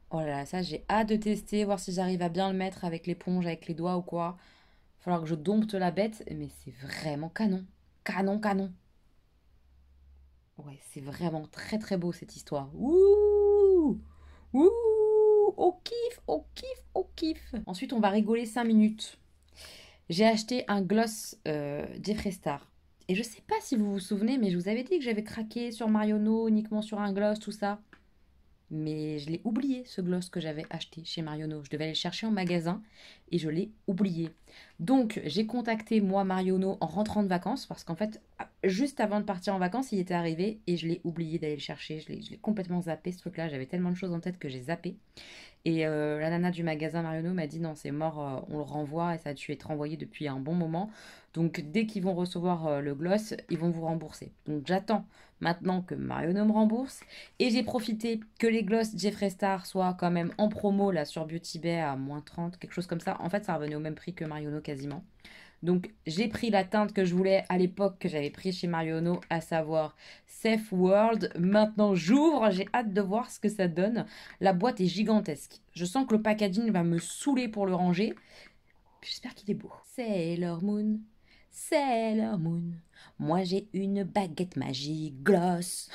[SPEAKER 3] Oh là là, ça j'ai hâte de tester, voir si j'arrive à bien le mettre avec l'éponge, avec les doigts ou quoi. Il va falloir que je dompte la bête, mais c'est vraiment canon. Canon. Ouais, c'est vraiment très beau cette histoire. Ouh, au kiff. Ensuite, on va rigoler 5 minutes. J'ai acheté un gloss Jeffree Star. Et je sais pas si vous vous souvenez, mais je vous avais dit que j'avais craqué sur Marionneau, uniquement sur un gloss, tout ça. Mais je l'ai oublié, ce gloss que j'avais acheté chez Marionneau. Je devais aller le chercher en magasin et je l'ai oublié. Donc, j'ai contacté, moi, Marionneau, en rentrant de vacances. Parce qu'en fait, juste avant de partir en vacances, il était arrivé et je l'ai oublié d'aller le chercher. Je l'ai complètement zappé, ce truc-là. J'avais tellement de choses en tête que j'ai zappé. Et la nana du magasin Marionneau m'a dit non, c'est mort, on le renvoie et ça a dû être renvoyé depuis un bon moment. Donc dès qu'ils vont recevoir le gloss, ils vont vous rembourser. Donc j'attends maintenant que Marionneau me rembourse. Et j'ai profité que les gloss Jeffree Star soient quand même en promo là sur Beauty Bay à moins 30, quelque chose comme ça. En fait, ça revenait au même prix que Marionneau quasiment. Donc j'ai pris la teinte que je voulais à l'époque que j'avais pris chez Marionneau, à savoir Safe World. Maintenant j'ouvre, j'ai hâte de voir ce que ça donne. La boîte est gigantesque. Je sens que le packaging va me saouler pour le ranger. J'espère qu'il est beau. Sailor Moon, moi j'ai une baguette magique gloss.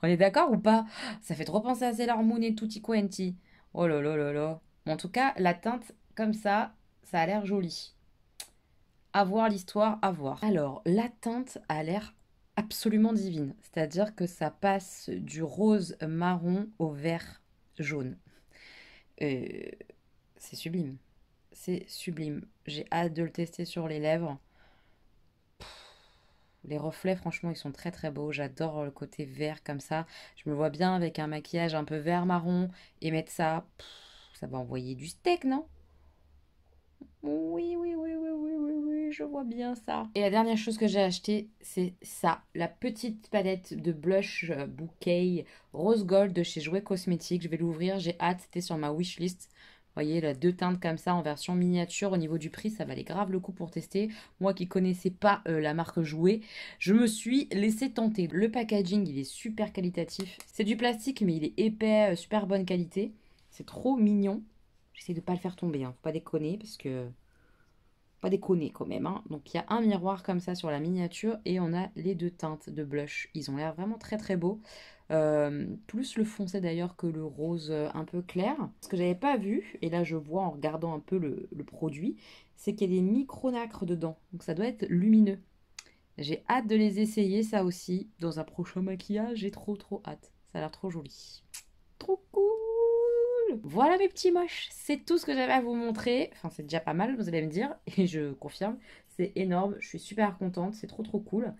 [SPEAKER 3] On est d'accord ou pas? Ça fait trop penser à Sailor Moon et Tutti Quanti. Oh là là. Bon, en tout cas, la teinte comme ça a l'air joli. À voir l'histoire, à voir. Alors, la teinte a l'air absolument divine. C'est-à-dire que ça passe du rose marron au vert jaune. C'est sublime. C'est sublime. J'ai hâte de le tester sur les lèvres. Les reflets, franchement, ils sont très beaux. J'adore le côté vert comme ça. Je me vois bien avec un maquillage un peu vert marron et mettre ça. Ça va envoyer du steak, non? Oui, je vois bien ça. Et la dernière chose que j'ai acheté, c'est ça. La petite palette de blush bouquet rose gold de chez Jouet Cosmétiques. Je vais l'ouvrir, j'ai hâte. C'était sur ma wishlist. Vous voyez, là, deux teintes comme ça en version miniature. Au niveau du prix, ça valait grave le coup pour tester. Moi qui connaissais pas la marque Jouet, je me suis laissé tenter. Le packaging, il est super qualitatif. C'est du plastique, mais il est épais, super bonne qualité. C'est trop mignon. J'essaie de pas le faire tomber, hein. Faut pas déconner parce que Pas déconner quand même, hein. Donc il y a un miroir comme ça sur la miniature et on a les deux teintes de blush. Ils ont l'air vraiment très très beaux. Plus le foncé d'ailleurs que le rose un peu clair. Ce que j'avais pas vu, et là je vois en regardant un peu le produit, c'est qu'il y a des micro-nacres dedans. Donc ça doit être lumineux. J'ai hâte de les essayer ça aussi dans un prochain maquillage. J'ai trop hâte. Ça a l'air trop joli. Trop cool! Voilà mes petits moches, c'est tout ce que j'avais à vous montrer. Enfin, c'est déjà pas mal, vous allez me dire, et je confirme, c'est énorme. Je suis super contente, c'est trop cool.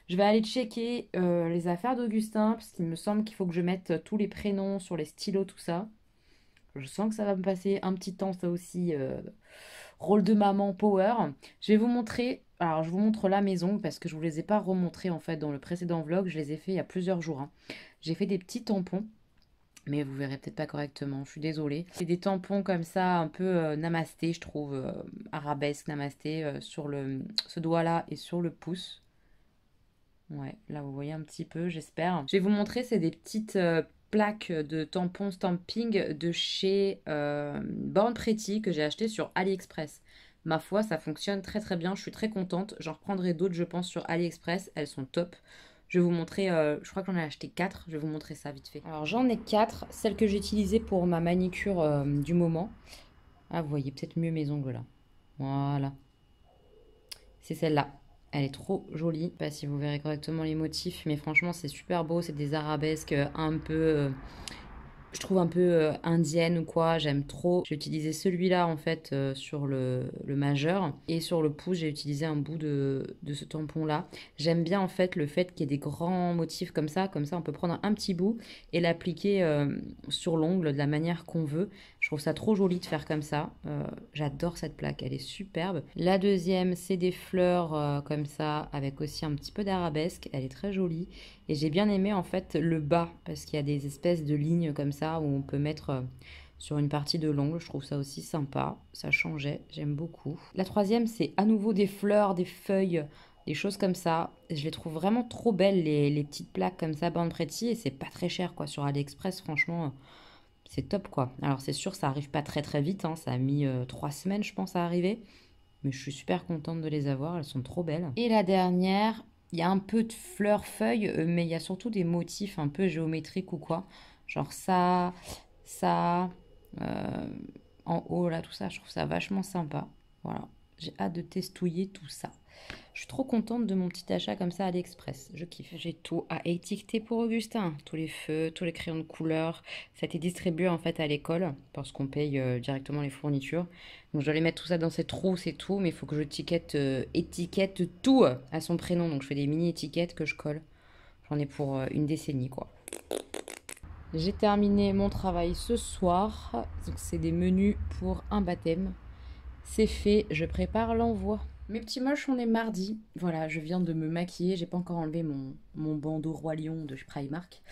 [SPEAKER 3] Je vais aller checker les affaires d'Augustin, parce qu'il me semble qu'il faut que je mette tous les prénoms sur les stylos, tout ça. Je sens que ça va me passer un petit temps, ça aussi. Rôle de maman power. Je vais vous montrer, alors je vous montre la maison, parce que je vous les ai pas remontrés en fait dans le précédent vlog. Je les ai fait il y a plusieurs jours, hein. J'ai fait des petits tampons. Mais vous verrez peut-être pas correctement, je suis désolée. C'est des tampons comme ça, un peu namasté, je trouve, arabesque, namasté, sur ce doigt-là et sur le pouce. Ouais, là vous voyez un petit peu, j'espère. Je vais vous montrer, c'est des petites plaques de tampons stamping de chez Born Pretty que j'ai acheté sur AliExpress. Ma foi, ça fonctionne très bien, je suis très contente. J'en reprendrai d'autres, je pense, sur AliExpress, elles sont top. Je vais vous montrer, je crois que j'en ai acheté 4, je vais vous montrer ça vite fait. Alors j'en ai 4, celle que j'ai utilisée pour ma manicure du moment. Ah, vous voyez peut-être mieux mes ongles là. Voilà. C'est celle-là. Elle est trop jolie. Je sais pas si vous verrez correctement les motifs, mais franchement c'est super beau. C'est des arabesques un peu... je trouve un peu indienne ou quoi, j'aime trop. J'ai utilisé celui-là en fait sur le majeur et sur le pouce j'ai utilisé un bout de ce tampon là. J'aime bien en fait le fait qu'il y ait des grands motifs comme ça on peut prendre un petit bout et l'appliquer sur l'ongle de la manière qu'on veut. Je trouve ça trop joli de faire comme ça. J'adore cette plaque, elle est superbe. La deuxième c'est des fleurs comme ça avec aussi un petit peu d'arabesque, elle est très jolie. Et j'ai bien aimé en fait le bas parce qu'il y a des espèces de lignes comme ça où on peut mettre sur une partie de l'ongle. Je trouve ça aussi sympa, ça changeait, j'aime beaucoup. La troisième c'est à nouveau des fleurs, des feuilles, des choses comme ça. Je les trouve vraiment trop belles les petites plaques comme ça, Born Pretty, et c'est pas très cher quoi sur AliExpress, franchement c'est top quoi. Alors c'est sûr ça arrive pas très vite, hein. Ça a mis 3 semaines je pense à arriver. Mais je suis super contente de les avoir, elles sont trop belles. Et la dernière... il y a un peu de fleurs-feuilles, mais il y a surtout des motifs un peu géométriques ou quoi. Genre ça, en haut là, tout ça. Je trouve ça vachement sympa. Voilà, j'ai hâte de testouiller tout ça. Je suis trop contente de mon petit achat comme ça à AliExpress. Je kiffe. J'ai tout à étiqueter pour Augustin. Tous les feux, tous les crayons de couleur. Ça a été distribué en fait à l'école parce qu'on paye directement les fournitures. Donc je dois les mettre tout ça dans ces trous, c'est tout. Mais il faut que je étiquette tout à son prénom. Donc je fais des mini étiquettes que je colle. J'en ai pour une décennie quoi. J'ai terminé mon travail ce soir. Donc c'est des menus pour un baptême. C'est fait, je prépare l'envoi. Mes petits moches, on est mardi. Voilà, je viens de me maquiller. J'ai pas encore enlevé mon bandeau Roi Lion de Primark.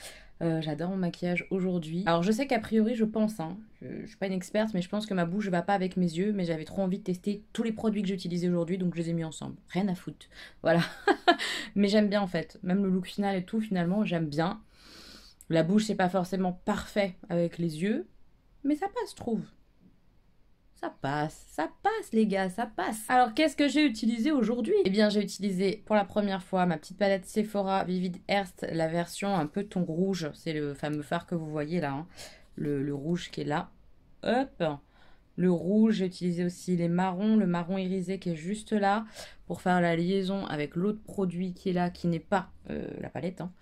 [SPEAKER 3] J'adore mon maquillage aujourd'hui. Alors je sais qu'a priori, je pense, hein, je suis pas une experte, mais je pense que ma bouche va pas avec mes yeux. Mais j'avais trop envie de tester tous les produits que j'ai utilisés aujourd'hui, donc je les ai mis ensemble. Rien à foutre. Voilà. Mais j'aime bien en fait. Même le look final et tout, finalement, j'aime bien. La bouche, c'est pas forcément parfait avec les yeux, mais ça passe, je trouve. Ça passe les gars, ça passe. Alors qu'est-ce que j'ai utilisé aujourd'hui? Eh bien j'ai utilisé pour la première fois ma petite palette Sephora Vivid Hearst, la version un peu ton rouge. C'est le fameux fard que vous voyez là, hein. Le rouge qui est là. Hop. Le rouge, j'ai utilisé aussi les marrons, le marron irisé qui est juste là pour faire la liaison avec l'autre produit qui est là, qui n'est pas la palette, hein.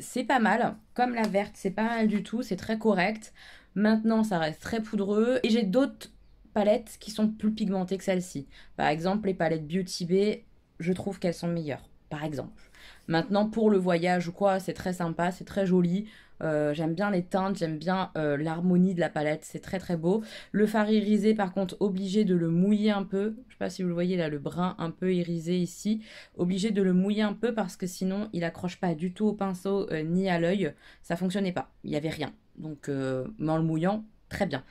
[SPEAKER 3] C'est pas mal, comme la verte, c'est pas mal du tout, c'est très correct. Maintenant, ça reste très poudreux. Et j'ai d'autres palettes qui sont plus pigmentées que celle-ci. Par exemple, les palettes Beauty Bay, je trouve qu'elles sont meilleures. Par exemple. Maintenant, pour le voyage ou quoi, c'est très sympa, c'est très joli. J'aime bien les teintes, j'aime bien l'harmonie de la palette, c'est très beau. Le fard irisé, par contre, obligé de le mouiller un peu. Je sais pas si vous le voyez là, le brun un peu irisé ici. Obligé de le mouiller un peu parce que sinon, il accroche pas du tout au pinceau ni à l'œil. Ça fonctionnait pas, il y avait rien. Donc, mais en le mouillant, très bien.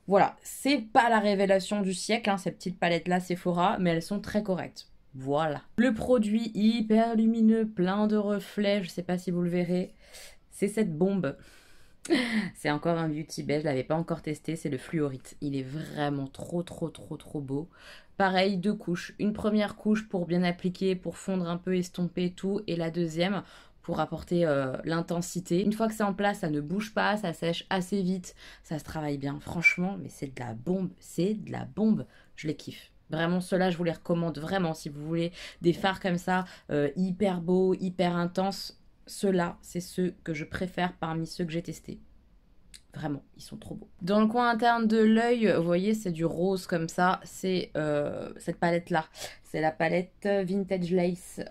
[SPEAKER 3] Voilà, c'est pas la révélation du siècle, hein, ces petites palettes-là Sephora, mais elles sont très correctes. Voilà. Le produit hyper lumineux, plein de reflets, je sais pas si vous le verrez, c'est cette bombe. C'est encore un beauty beige, je l'avais pas encore testé, c'est le fluorite. Il est vraiment trop beau. Pareil, 2 couches. Une première couche pour bien appliquer, pour fondre un peu, estomper tout. Et la deuxième pour apporter l'intensité. Une fois que c'est en place, ça ne bouge pas, ça sèche assez vite, ça se travaille bien. Franchement, mais c'est de la bombe, c'est de la bombe. Je les kiffe. Vraiment, ceux-là, je vous les recommande vraiment. Si vous voulez des fards comme ça, hyper beaux, hyper intenses, ceux-là, c'est ceux que je préfère parmi ceux que j'ai testés. Vraiment, ils sont trop beaux. Dans le coin interne de l'œil, vous voyez, c'est du rose comme ça. C'est cette palette-là. C'est la palette Vintage Lace,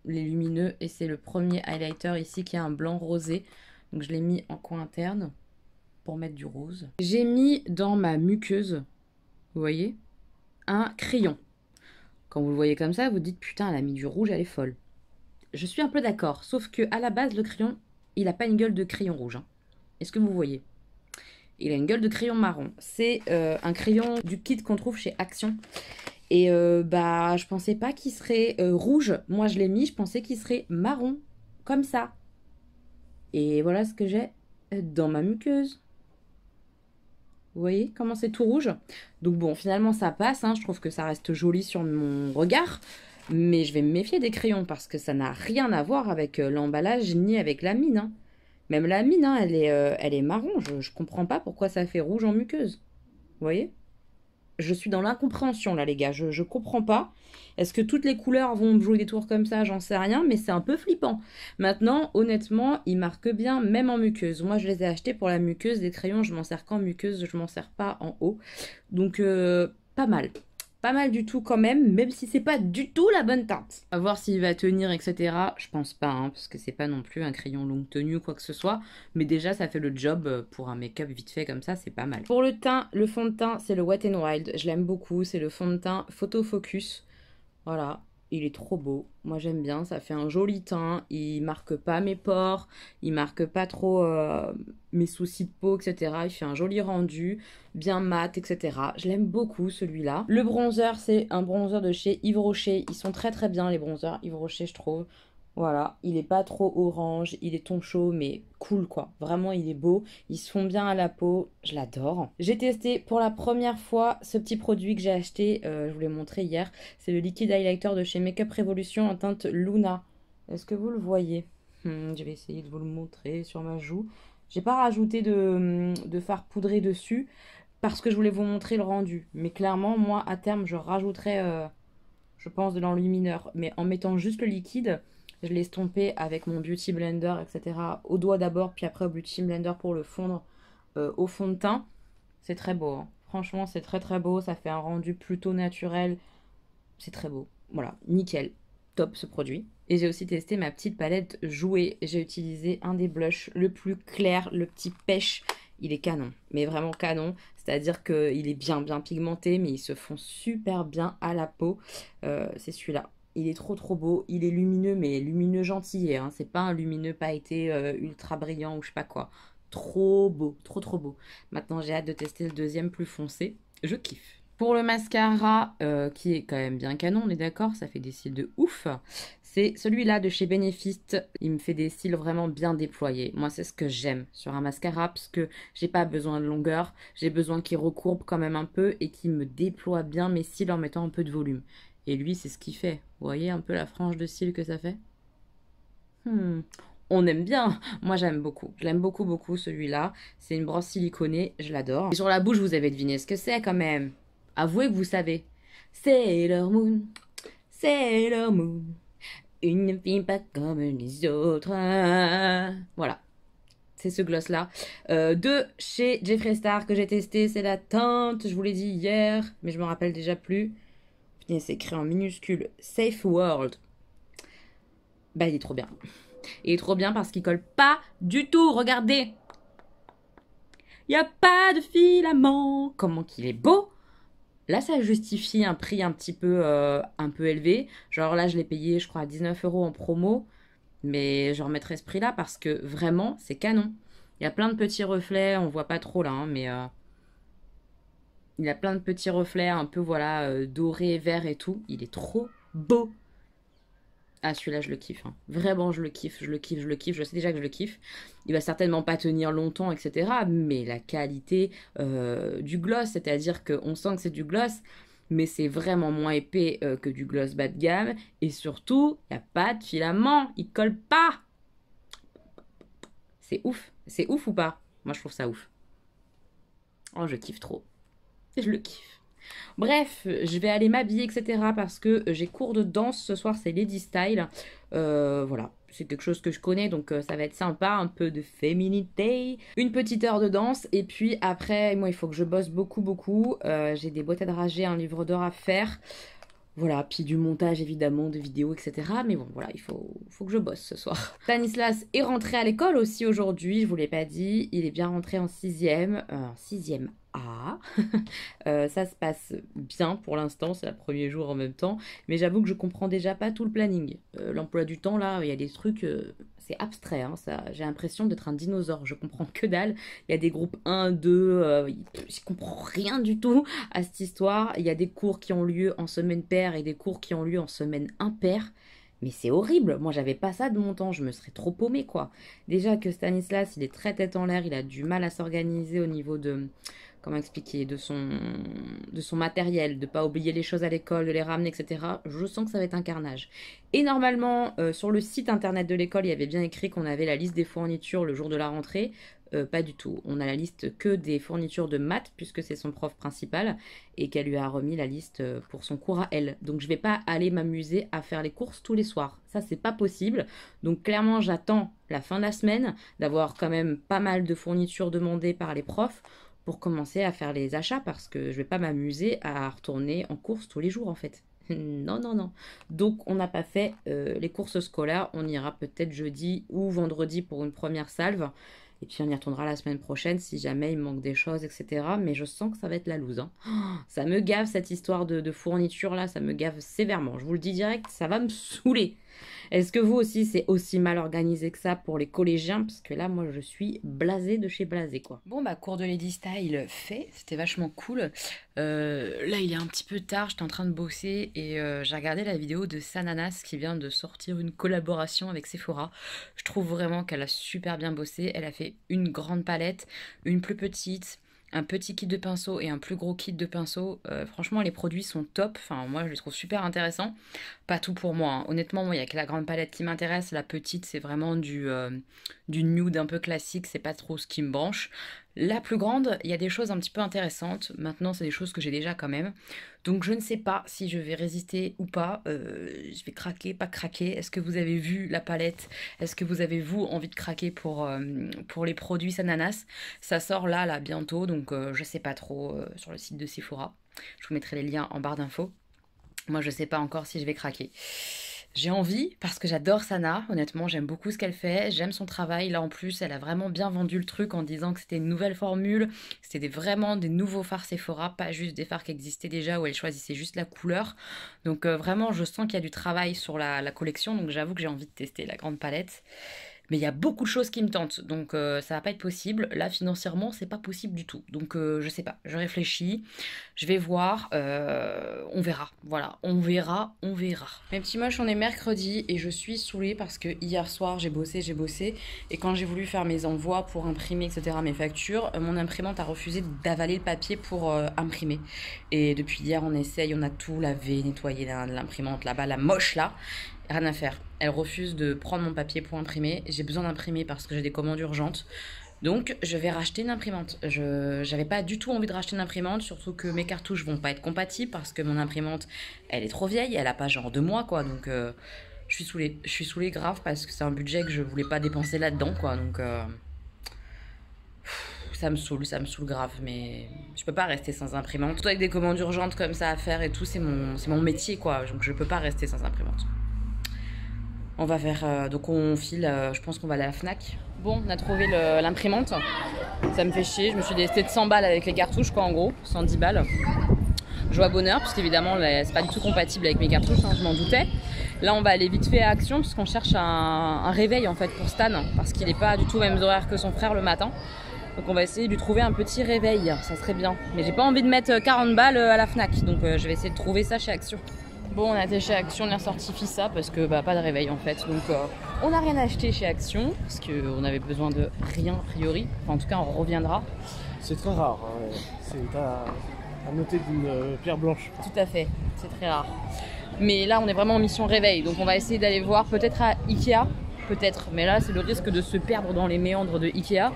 [SPEAKER 3] les lumineux. Et c'est le premier highlighter ici qui a un blanc rosé. Donc je l'ai mis en coin interne pour mettre du rose. J'ai mis dans ma muqueuse, vous voyez, un crayon. Quand vous le voyez comme ça, vous dites putain, elle a mis du rouge, elle est folle. Je suis un peu d'accord, sauf que à la base, le crayon, il n'a pas une gueule de crayon rouge. Hein. Est-ce que vous voyez? Il a une gueule de crayon marron. C'est un crayon du kit qu'on trouve chez Action. Et bah, je pensais pas qu'il serait rouge. Moi, je l'ai mis, je pensais qu'il serait marron, comme ça. Et voilà ce que j'ai dans ma muqueuse. Vous voyez comment c'est tout rouge? Donc bon, finalement, ça passe. Hein. Je trouve que ça reste joli sur mon regard. Mais je vais me méfier des crayons parce que ça n'a rien à voir avec l'emballage ni avec la mine. Hein. Même la mine, hein, elle est marron. Je comprends pas pourquoi ça fait rouge en muqueuse. Vous voyez? Je suis dans l'incompréhension là, les gars. Je comprends pas. Est-ce que toutes les couleurs vont jouer des tours comme ça? J'en sais rien, mais c'est un peu flippant. Maintenant, honnêtement, ils marquent bien, même en muqueuse. Moi, je les ai achetés pour la muqueuse. Les crayons, je m'en sers qu'en muqueuse. Je m'en sers pas en haut. Donc, pas mal. Pas mal du tout quand même si c'est pas du tout la bonne teinte. À voir s'il va tenir, etc. Je pense pas, hein, parce que c'est pas non plus un crayon longue tenue ou quoi que ce soit. Mais déjà, ça fait le job pour un make-up vite fait comme ça, c'est pas mal. Pour le teint, le fond de teint, c'est le Wet n Wild. Je l'aime beaucoup, c'est le fond de teint Photo Focus. Voilà. Il est trop beau. Moi, j'aime bien. Ça fait un joli teint. Il marque pas mes pores. Il marque pas trop mes soucis de peau, etc. Il fait un joli rendu, bien mat, etc. Je l'aime beaucoup, celui-là. Le bronzer, c'est un bronzer de chez Yves Rocher. Ils sont très bien, les bronzers Yves Rocher, je trouve. Voilà, il est pas trop orange, il est ton chaud, mais cool quoi. Vraiment, il est beau, ils se font bien à la peau, je l'adore. J'ai testé pour la première fois ce petit produit que j'ai acheté, je vous l'ai montré hier. C'est le liquide highlighter de chez Makeup Revolution en teinte Luna. Est-ce que vous le voyez? Je vais essayer de vous le montrer sur ma joue. J'ai pas rajouté de fard poudré dessus parce que je voulais vous montrer le rendu. Mais clairement, moi, à terme, je rajouterai, je pense, de l'enlumineur. Mais en mettant juste le liquide... Je l'ai estompé avec mon Beauty Blender, etc. Au doigt d'abord, puis après au Beauty Blender pour le fondre au fond de teint. C'est très beau. Hein. Franchement, c'est très beau. Ça fait un rendu plutôt naturel. C'est très beau. Voilà, nickel. Top ce produit. Et j'ai aussi testé ma petite palette jouée. J'ai utilisé un des blushs le plus clair, le petit pêche. Il est canon, mais vraiment canon. C'est-à-dire qu'il est bien pigmenté, mais ils se font super bien à la peau. C'est celui-là. Il est trop beau, il est lumineux, mais lumineux gentil, hein. C'est pas un lumineux pailleté ultra brillant ou je sais pas quoi. Trop beau, trop beau. Maintenant, j'ai hâte de tester le deuxième plus foncé. Je kiffe. Pour le mascara, qui est quand même bien canon, on est d'accord, ça fait des cils de ouf. C'est celui-là de chez Benefit. Il me fait des cils vraiment bien déployés. Moi, c'est ce que j'aime sur un mascara, parce que j'ai pas besoin de longueur. J'ai besoin qu'il recourbe quand même un peu et qu'il me déploie bien mes cils en mettant un peu de volume. Et lui, c'est ce qu'il fait. Vous voyez un peu la frange de cils que ça fait? On aime bien. Moi, j'aime beaucoup. Je l'aime beaucoup, celui-là. C'est une brosse siliconée. Je l'adore. Et sur la bouche, vous avez deviné ce que c'est quand même. Avouez que vous savez. Sailor Moon. Sailor Moon. Une fille pas comme les autres. Voilà. C'est ce gloss-là. De chez Jeffree Star que j'ai testé. C'est la teinte. Je vous l'ai dit hier. Mais je me rappelle déjà plus. C'est écrit en minuscule Safe World. Bah, il est trop bien. Il est trop bien parce qu'il colle pas du tout. Regardez. Il n'y a pas de filament. Comment qu'il est beau. Là, ça justifie un prix un peu élevé. Genre là, je l'ai payé, je crois, à 19 € en promo. Mais je remettrai ce prix-là parce que vraiment, c'est canon. Il y a plein de petits reflets. On voit pas trop là, hein, mais... il a plein de petits reflets un peu, voilà, dorés, verts et tout. Il est trop beau. Ah, celui-là, je le kiffe. Hein. Vraiment, je le kiffe, je le kiffe, je le kiffe. Je sais déjà que je le kiffe. Il va certainement pas tenir longtemps, etc. Mais la qualité du gloss, c'est-à-dire qu'on sent que c'est du gloss, mais c'est vraiment moins épais que du gloss bas de gamme. Et surtout, il n'y a pas de filament. Il colle pas. C'est ouf. C'est ouf ou pas? Moi, je trouve ça ouf. Oh, je kiffe trop. Je le kiffe. Bref, je vais aller m'habiller, etc. parce que j'ai cours de danse ce soir, c'est Lady Style. Voilà, c'est quelque chose que je connais, donc ça va être sympa, un peu de féminité. Une petite heure de danse, et puis après, moi, il faut que je bosse beaucoup. J'ai des boîtes à drager, un livre d'or à faire. Voilà, puis du montage évidemment, de vidéos, etc. Mais bon, voilà, il faut que je bosse ce soir. Stanislas est rentré à l'école aussi aujourd'hui, je vous l'ai pas dit. Il est bien rentré en 6e, A. Ça se passe bien pour l'instant, c'est le premier jour en même temps. Mais j'avoue que je comprends déjà pas tout le planning. L'emploi du temps, là, il y a des trucs... c'est abstrait, hein, ça. J'ai l'impression d'être un dinosaure, je comprends que dalle. Il y a des groupes 1, 2, je comprends rien du tout à cette histoire. Il y a des cours qui ont lieu en semaine paire et des cours qui ont lieu en semaine impaire. Mais c'est horrible, moi j'avais pas ça de mon temps, je me serais trop paumée quoi. Déjà que Stanislas, il est très tête en l'air, il a du mal à s'organiser au niveau de... Comment expliquer, de son matériel, de pas oublier les choses à l'école, de les ramener, etc. Je sens que ça va être un carnage. Et normalement, sur le site internet de l'école, il y avait bien écrit qu'on avait la liste des fournitures le jour de la rentrée. Pas du tout. On a la liste que des fournitures de maths, puisque c'est son prof principal, et qu'elle lui a remis la liste pour son cours à elle. Donc je vais pas aller m'amuser à faire les courses tous les soirs. Ça, c'est pas possible. Donc clairement, j'attends la fin de la semaine, d'avoir quand même pas mal de fournitures demandées par les profs, pour commencer à faire les achats parce que je vais pas m'amuser à retourner en course tous les jours en fait. Non. Donc on n'a pas fait les courses scolaires, on ira peut-être jeudi ou vendredi pour une première salve et puis on y retournera la semaine prochaine si jamais il manque des choses, etc. Mais je sens que ça va être la loose. Hein. Ça me gave cette histoire de fourniture là, ça me gave sévèrement. Je vous le dis direct, ça va me saouler. Est-ce que vous aussi, c'est aussi mal organisé que ça pour les collégiens? Parce que là, moi, je suis blasée de chez blasée, quoi. Bon, bah, cours de Lady Style fait. C'était vachement cool. Là, il est un petit peu tard. J'étais en train de bosser et j'ai regardé la vidéo de Sananas qui vient de sortir une collaboration avec Sephora. Je trouve vraiment qu'elle a super bien bossé. Elle a fait une grande palette, une plus petite, un petit kit de pinceau et un plus gros kit de pinceau. Franchement, les produits sont top. Enfin, moi, je les trouve super intéressants. Pas tout pour moi. Hein. Honnêtement, moi, il n'y a que la grande palette qui m'intéresse. La petite, c'est vraiment du nude un peu classique. C'est pas trop ce qui me branche. La plus grande, il y a des choses un petit peu intéressantes. Maintenant, c'est des choses que j'ai déjà quand même. Donc, je ne sais pas si je vais résister ou pas. Je vais craquer, pas craquer. Est-ce que vous avez vu la palette? Est-ce que vous avez, vous, envie de craquer pour les produits Sananas? Ça sort là, bientôt. Donc, je sais pas trop sur le site de Sephora. Je vous mettrai les liens en barre d'infos. Moi, je sais pas encore si je vais craquer. J'ai envie parce que j'adore Sana, honnêtement j'aime beaucoup ce qu'elle fait, j'aime son travail, là en plus elle a vraiment bien vendu le truc en disant que c'était une nouvelle formule, c'était vraiment des nouveaux fards Sephora, pas juste des fards qui existaient déjà où elle choisissait juste la couleur, donc vraiment je sens qu'il y a du travail sur la collection, donc j'avoue que j'ai envie de tester la grande palette. Mais il y a beaucoup de choses qui me tentent, donc ça va pas être possible. Là, financièrement, c'est pas possible du tout. Donc je sais pas, je réfléchis, je vais voir, on verra. Voilà, on verra. Mes petits moches, on est mercredi et je suis saoulée parce que hier soir, j'ai bossé. Et quand j'ai voulu faire mes envois pour imprimer, etc., mes factures, mon imprimante a refusé d'avaler le papier pour imprimer. Et depuis hier, on essaye, on a tout lavé, nettoyé l'imprimante là-bas, la moche là. Rien à faire. Elle refuse de prendre mon papier pour imprimer. J'ai besoin d'imprimer parce que j'ai des commandes urgentes. Donc, je vais racheter une imprimante. J'avais pas du tout envie de racheter une imprimante, surtout que mes cartouches vont pas être compatibles parce que mon imprimante, elle est trop vieille. Elle a pas genre 2 mois, quoi. Donc, je suis saoulée. Je suis saoulée grave parce que c'est un budget que je voulais pas dépenser là-dedans, quoi. Donc, ça me saoule grave, mais je peux pas rester sans imprimante. Surtout avec des commandes urgentes comme ça à faire et tout, c'est mon métier, quoi. Donc, je peux pas rester sans imprimante. On va faire, donc on file, je pense qu'on va aller à la Fnac. Bon, on a trouvé l'imprimante. Ça me fait chier, je me suis délestée de 100 balles avec les cartouches, quoi, en gros, 110 balles. Joie bonheur, parce qu'évidemment, c'est pas du tout compatible avec mes cartouches, hein, je m'en doutais. Là, on va aller vite fait à Action, puisqu'on cherche un réveil, en fait, pour Stan, parce qu'il n'est pas du tout aux mêmes horaires que son frère le matin. Donc on va essayer de lui trouver un petit réveil, ça serait bien. Mais j'ai pas envie de mettre 40 balles à la Fnac, donc je vais essayer de trouver ça chez Action. Bon, on a été chez Action, on est ressorti Fissa parce que bah, pas de réveil en fait. Donc on n'a rien acheté chez Action parce qu'on avait besoin de rien a priori. Enfin, en tout cas, on reviendra.
[SPEAKER 5] C'est très rare. Hein. C'est à noter d'une pierre blanche.
[SPEAKER 3] Tout à fait, c'est très rare. Mais là, on est vraiment en mission réveil. Donc on va essayer d'aller voir peut-être à Ikea. Peut-être. Mais là, c'est le risque de se perdre dans les méandres de Ikea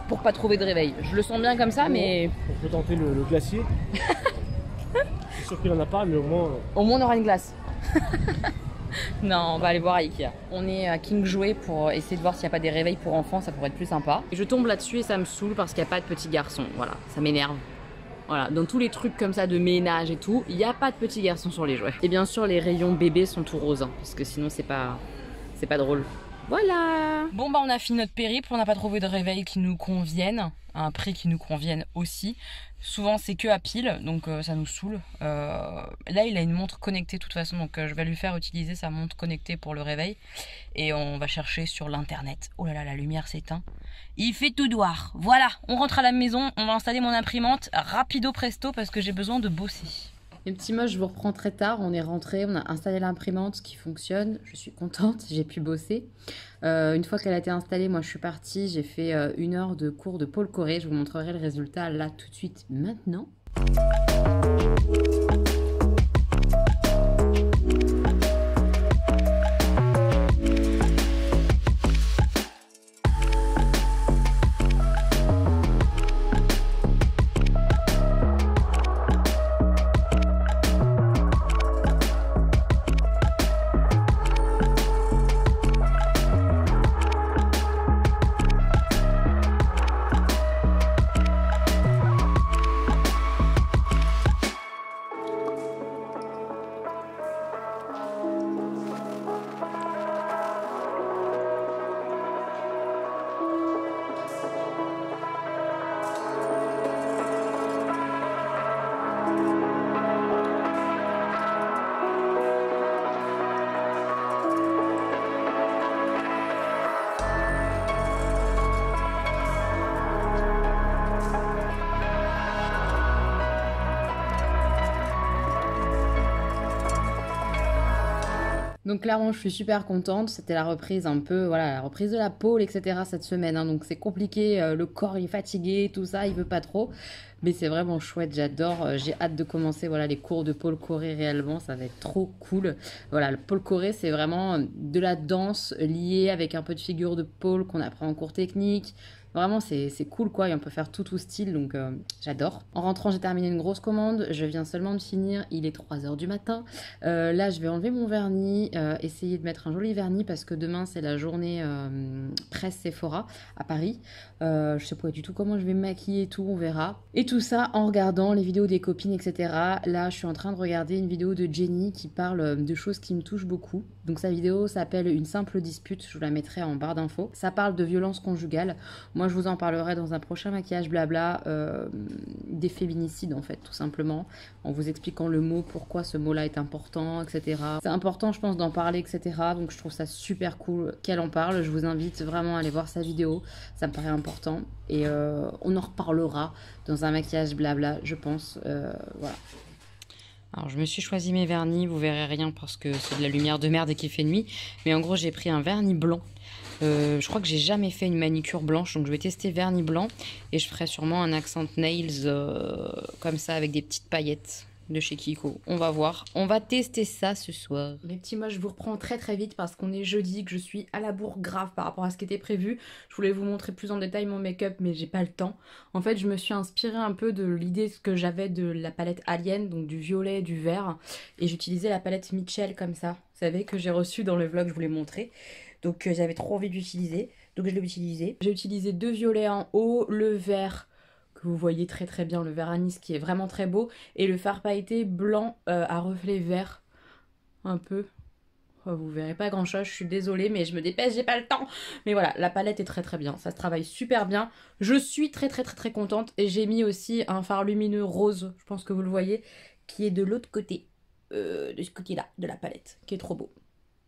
[SPEAKER 3] pour pas trouver de réveil. Je le sens bien comme ça, mais...
[SPEAKER 5] On peut tenter le glacier. Je suis sûr qu'il en a pas, mais au moins...
[SPEAKER 3] Au moins, on aura une glace. Non, on va aller voir à Ikea. On est à King Jouet pour essayer de voir s'il n'y a pas des réveils pour enfants, ça pourrait être plus sympa. Et je tombe là-dessus et ça me saoule parce qu'il n'y a pas de petits garçons. Voilà, ça m'énerve. Voilà, dans tous les trucs comme ça de ménage et tout, il n'y a pas de petits garçons sur les jouets. Et bien sûr, les rayons bébés sont tout roses, hein, parce que sinon c'est pas drôle. Voilà. Bon bah on a fini notre périple, on n'a pas trouvé de réveil qui nous convienne, à un prix qui nous convienne aussi. Souvent c'est que à pile, donc ça nous saoule. Là il a une montre connectée de toute façon, donc je vais lui faire utiliser sa montre connectée pour le réveil. Et on va chercher sur l'internet. Oh là là, la lumière s'éteint. Il fait tout noir. Voilà, on rentre à la maison, on va installer mon imprimante rapido presto parce que j'ai besoin de bosser. Les petits moches, je vous reprends très tard. On est rentré, on a installé l'imprimante qui fonctionne. Je suis contente, j'ai pu bosser. Une fois qu'elle a été installée, moi je suis partie. J'ai fait 1 heure de cours de Paul Coré. Je vous montrerai le résultat là tout de suite maintenant. Donc clairement, je suis super contente. C'était la reprise un peu, voilà, la reprise de la pôle, etc. cette semaine. Hein. Donc c'est compliqué, le corps il est fatigué, tout ça, il veut pas trop. Mais c'est vraiment chouette, j'adore. J'ai hâte de commencer voilà, les cours de Paul Coré réellement, ça va être trop cool. Voilà, le Paul Coré, c'est vraiment de la danse liée avec un peu de figure de Paul qu'on apprend en cours technique. Vraiment, c'est cool quoi, et on peut faire tout style, donc j'adore. En rentrant, j'ai terminé une grosse commande, je viens seulement de finir, il est 3 h du matin. Là, je vais enlever mon vernis, essayer de mettre un joli vernis parce que demain, c'est la journée presse Sephora à Paris. Je sais pas du tout comment je vais me maquiller et tout, on verra. Et tout ça en regardant les vidéos des copines, etc. Là, je suis en train de regarder une vidéo de Jenny qui parle de choses qui me touchent beaucoup. Donc sa vidéo s'appelle Une simple dispute, je vous la mettrai en barre d'infos. Ça parle de violence conjugale. Moi, je vous en parlerai dans un prochain maquillage blabla des féminicides en fait, tout simplement, en vous expliquant le mot, pourquoi ce mot-là est important, etc. C'est important, je pense, d'en parler, etc. Donc je trouve ça super cool qu'elle en parle. Je vous invite vraiment à aller voir sa vidéo, ça me paraît important. Et on en reparlera dans un maquillage blabla, je pense. Voilà. Alors je me suis choisi mes vernis, vous verrez rien parce que c'est de la lumière de merde et qu'il fait nuit. Mais en gros j'ai pris un vernis blanc. Je crois que j'ai jamais fait une manicure blanche, donc je vais tester vernis blanc. Et je ferai sûrement un accent nails comme ça avec des petites paillettes de chez Kiko. On va voir, on va tester ça ce soir. Les petits moches, je vous reprends très très vite parce qu'on est jeudi, que je suis à la bourre grave par rapport à ce qui était prévu. Je voulais vous montrer plus en détail mon make-up mais j'ai pas le temps. En fait je me suis inspirée un peu de l'idée que j'avais de la palette Alien, donc du violet, du vert. Et j'utilisais la palette Mitchell comme ça, vous savez, que j'ai reçue dans le vlog, je vous l'ai montré. Donc j'avais trop envie d'utiliser, donc je l'ai utilisé. J'ai utilisé 2 violets en haut, le vert que vous voyez très très bien, le vert anis qui est vraiment très beau, et le fard pailleté blanc à reflet vert, un peu. Oh, vous verrez pas grand chose, je suis désolée mais je me dépêche, j'ai pas le temps. Mais voilà, la palette est très très bien, ça se travaille super bien. Je suis très très très très contente, et j'ai mis aussi un fard lumineux rose, je pense que vous le voyez, qui est de l'autre côté, de ce côté là de la palette, qui est trop beau.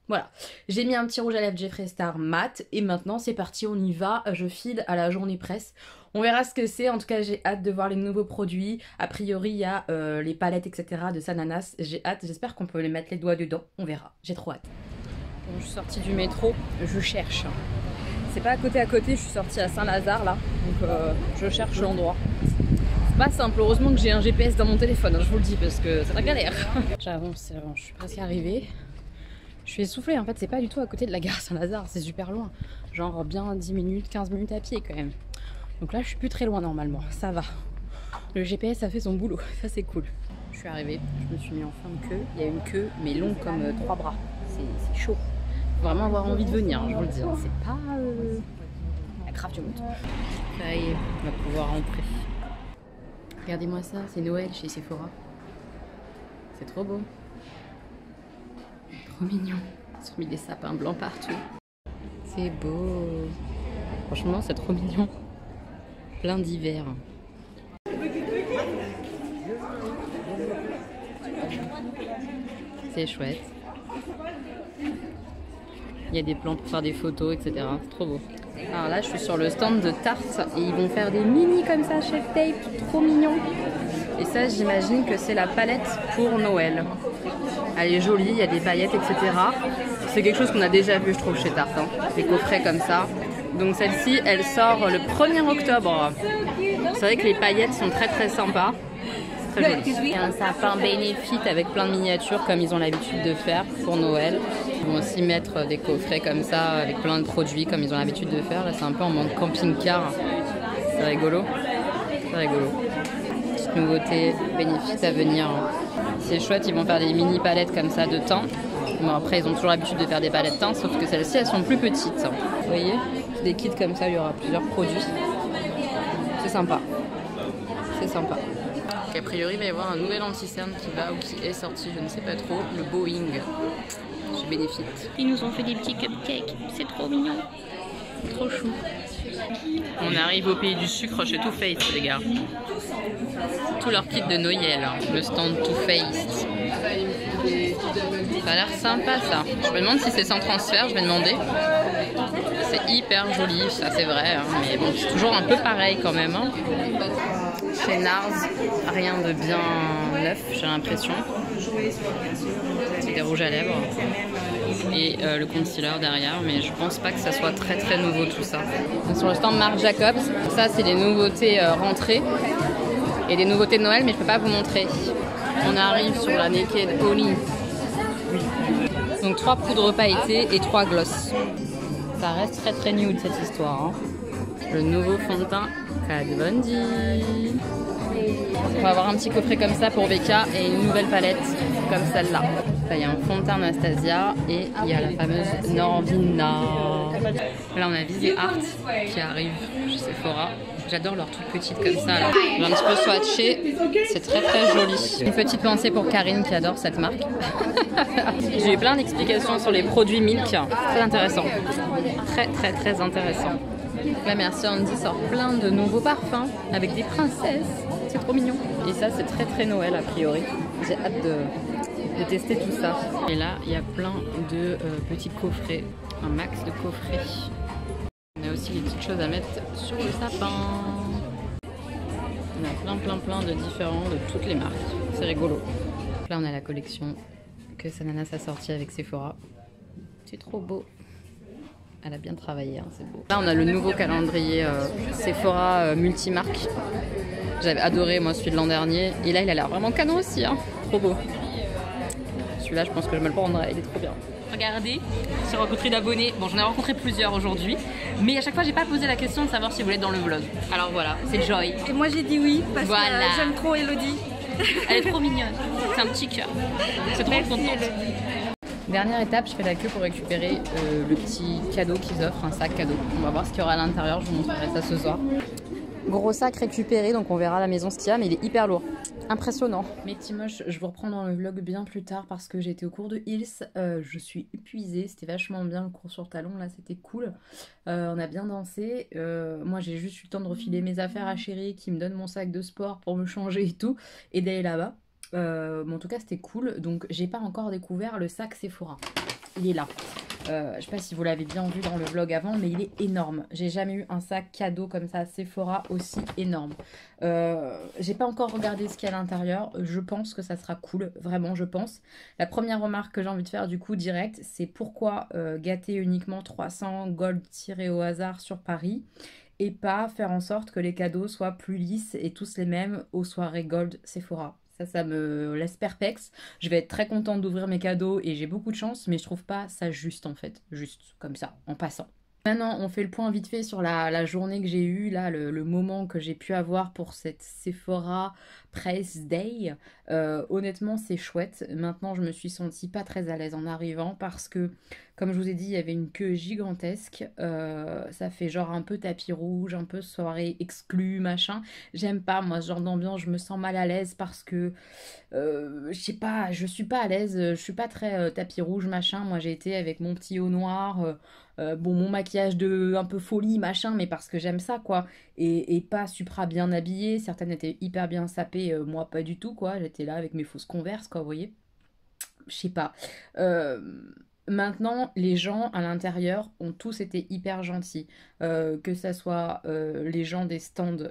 [SPEAKER 3] Voilà, j'ai mis un petit rouge à lèvres Jeffree Star mat et maintenant c'est parti, on y va, je file à la journée presse. On verra ce que c'est, en tout cas j'ai hâte de voir les nouveaux produits. A priori il y a les palettes etc de Sananas, j'ai hâte, j'espère qu'on peut les mettre les doigts dedans, on verra, j'ai trop hâte. Bon, je suis sortie du métro, je cherche. C'est pas à côté, je suis sortie à Saint-Lazare là, donc je cherche l'endroit. C'est pas simple, heureusement que j'ai un GPS dans mon téléphone, hein, je vous le dis, parce que c'est la galère. J'avance, je suis presque arrivée. Je suis essoufflée, en fait c'est pas du tout à côté de la gare Saint-Lazare, c'est super loin. Genre bien 10 minutes, 15 minutes à pied quand même. Donc là je suis plus très loin normalement, ça va. Le GPS a fait son boulot, ça c'est cool. Je suis arrivée, je me suis mis en fin de queue. Il y a une queue mais longue comme 3 bras, c'est chaud. Faut vraiment avoir envie de venir, je vous le dis, c'est pas la grave du monde. Ça y est, on va pouvoir rentrer. Regardez-moi ça, c'est Noël chez Sephora. C'est trop beau. Trop mignon. Ils ont mis des sapins blancs partout. C'est beau. Franchement, c'est trop mignon. Plein d'hiver. C'est chouette. Il y a des plans pour faire des photos, etc. C'est trop beau. Alors là, je suis sur le stand de Tarte et ils vont faire des mini comme ça, Chef Tape, trop mignon. Et ça, j'imagine que c'est la palette pour Noël. Elle est jolie, il y a des paillettes, etc. C'est quelque chose qu'on a déjà vu, je trouve, chez Tarte. Hein. Des coffrets comme ça. Donc celle-ci, elle sort le 1er octobre. C'est vrai que les paillettes sont très très sympas. Très joli. Il y a un sapin bénéfice avec plein de miniatures comme ils ont l'habitude de faire pour Noël. Ils vont aussi mettre des coffrets comme ça avec plein de produits comme ils ont l'habitude de faire. Là, c'est un peu en mode camping-car. C'est rigolo. C'est rigolo. Petite nouveauté bénéfice à venir. C'est chouette, ils vont faire des mini palettes comme ça de thym. Bon, après, ils ont toujours l'habitude de faire des palettes thym, sauf que celles-ci, elles sont plus petites. Vous voyez, des kits comme ça, il y aura plusieurs produits. C'est sympa. C'est sympa. Donc, a priori, il va y avoir un nouvel anti-cerne qui va ou qui est sorti, je ne sais pas trop, le Boeing. Chez Benefit.
[SPEAKER 4] Ils nous ont fait des petits cupcakes, c'est trop mignon.
[SPEAKER 3] Trop chou. On arrive au pays du sucre chez Too Faced, les gars. Tout leur kit de Noël, le stand Too Faced. Ça a l'air sympa ça. Je me demande si c'est sans transfert, je vais demander. C'est hyper joli, ça c'est vrai, hein, mais bon, c'est toujours un peu pareil quand même. Hein. Chez Nars, rien de bien neuf, j'ai l'impression. C'est des rouges à lèvres et le concealer derrière, mais je pense pas que ça soit très très nouveau tout ça. Sur le stand Marc Jacobs, ça c'est des nouveautés rentrées et des nouveautés de Noël, mais je peux pas vous montrer. On arrive sur la Naked Holly. Donc 3 poudres pailletées et 3 gloss. Ça reste très très nude cette histoire. Hein. Le nouveau fond de teint Kat Von D. On va avoir un petit coffret comme ça pour Becca et une nouvelle palette comme celle-là. Il y a un fond de teint Anastasia et il y a la fameuse Norvina. Là on a Visé Art qui arrive chez Sephora. J'adore leurs toutes petites comme ça. Là. Un petit peu swatché, c'est très très joli. Une petite pensée pour Karine qui adore cette marque. J'ai eu plein d'explications sur les produits Milk. Très intéressant. Très très très intéressant. Là merci Andy sort plein de nouveaux parfums avec des princesses. C'est trop mignon. Et ça c'est très très Noël a priori. J'ai hâte de tester tout ça. Et là il y a plein de petits coffrets. Un max de coffrets. On a aussi des petites choses à mettre sur le sapin. On a plein de différents de toutes les marques. C'est rigolo. Là on a la collection que Sananas a sortie avec Sephora. C'est trop beau. Elle a bien travaillé, hein, c'est beau. Là on a le nouveau calendrier Sephora multimarque. J'avais adoré moi celui de l'an dernier. Et là il a l'air vraiment canon aussi. Hein. Trop beau. Celui-là je pense que je me le prendrai, il est trop bien. Regardez, j'ai rencontré d'abonnés. Bon, j'en ai rencontré plusieurs aujourd'hui, mais à chaque fois, j'ai pas posé la question de savoir si vous voulez être dans le vlog. Alors voilà, c'est Joy.
[SPEAKER 6] Et moi, j'ai dit oui parce que j'aime trop Elodie.
[SPEAKER 3] Elle est trop mignonne. C'est un petit cœur. C'est trop contente. Dernière étape, je fais la queue pour récupérer le petit cadeau qu'ils offrent, un sac cadeau. On va voir ce qu'il y aura à l'intérieur. Je vous montrerai ça ce soir. Gros sac récupéré, donc on verra à la maison ce qu'il y a, mais il est hyper lourd. Impressionnant. Mes petits moches, je vous reprends dans le vlog bien plus tard parce que j'ai été au cours de Hills. Je suis épuisée, c'était vachement bien le cours sur talons, là c'était cool. On a bien dansé. Moi j'ai juste eu le temps de refiler mes affaires à Chérie qui me donne mon sac de sport pour me changer et tout, et d'aller là-bas. En tout cas c'était cool, donc j'ai pas encore découvert le sac Sephora. il est là. Je sais pas si vous l'avez bien vu dans le vlog avant, mais il est énorme. J'ai jamais eu un sac cadeau comme ça Sephora aussi énorme. J'ai pas encore regardé ce qu'il y a à l'intérieur. Je pense que ça sera cool, vraiment je pense. La première remarque que j'ai envie de faire du coup direct, c'est pourquoi gâter uniquement 300 gold tirés au hasard sur Paris et pas faire en sorte que les cadeaux soient plus lisses et tous les mêmes aux soirées gold Sephora. Ça me laisse perplexe. Je vais être très contente d'ouvrir mes cadeaux et j'ai beaucoup de chance, mais je trouve pas ça juste en fait. Juste comme ça, en passant. Maintenant, on fait le point vite fait sur la journée que j'ai eue, là, le moment que j'ai pu avoir pour cette Sephora Press Day. Honnêtement, c'est chouette. Maintenant, je me suis sentie pas très à l'aise en arrivant parce que, comme je vous ai dit, il y avait une queue gigantesque. Ça fait genre un peu tapis rouge, un peu soirée exclue, machin. J'aime pas, moi, ce genre d'ambiance. Je me sens mal à l'aise parce que, je sais pas, je suis pas à l'aise. Je suis pas très tapis rouge, machin. Moi, j'ai été avec mon petit haut noir. Bon, mon maquillage de un peu folie, machin, mais parce que j'aime ça, quoi. Et pas supra bien habillée. Certaines étaient hyper bien sapées, moi pas du tout, quoi. J'étais là avec mes fausses Converse, quoi, vous voyez. Je sais pas. Euh, Maintenant, les gens à l'intérieur ont tous été hyper gentils. Que ça soit les gens des stands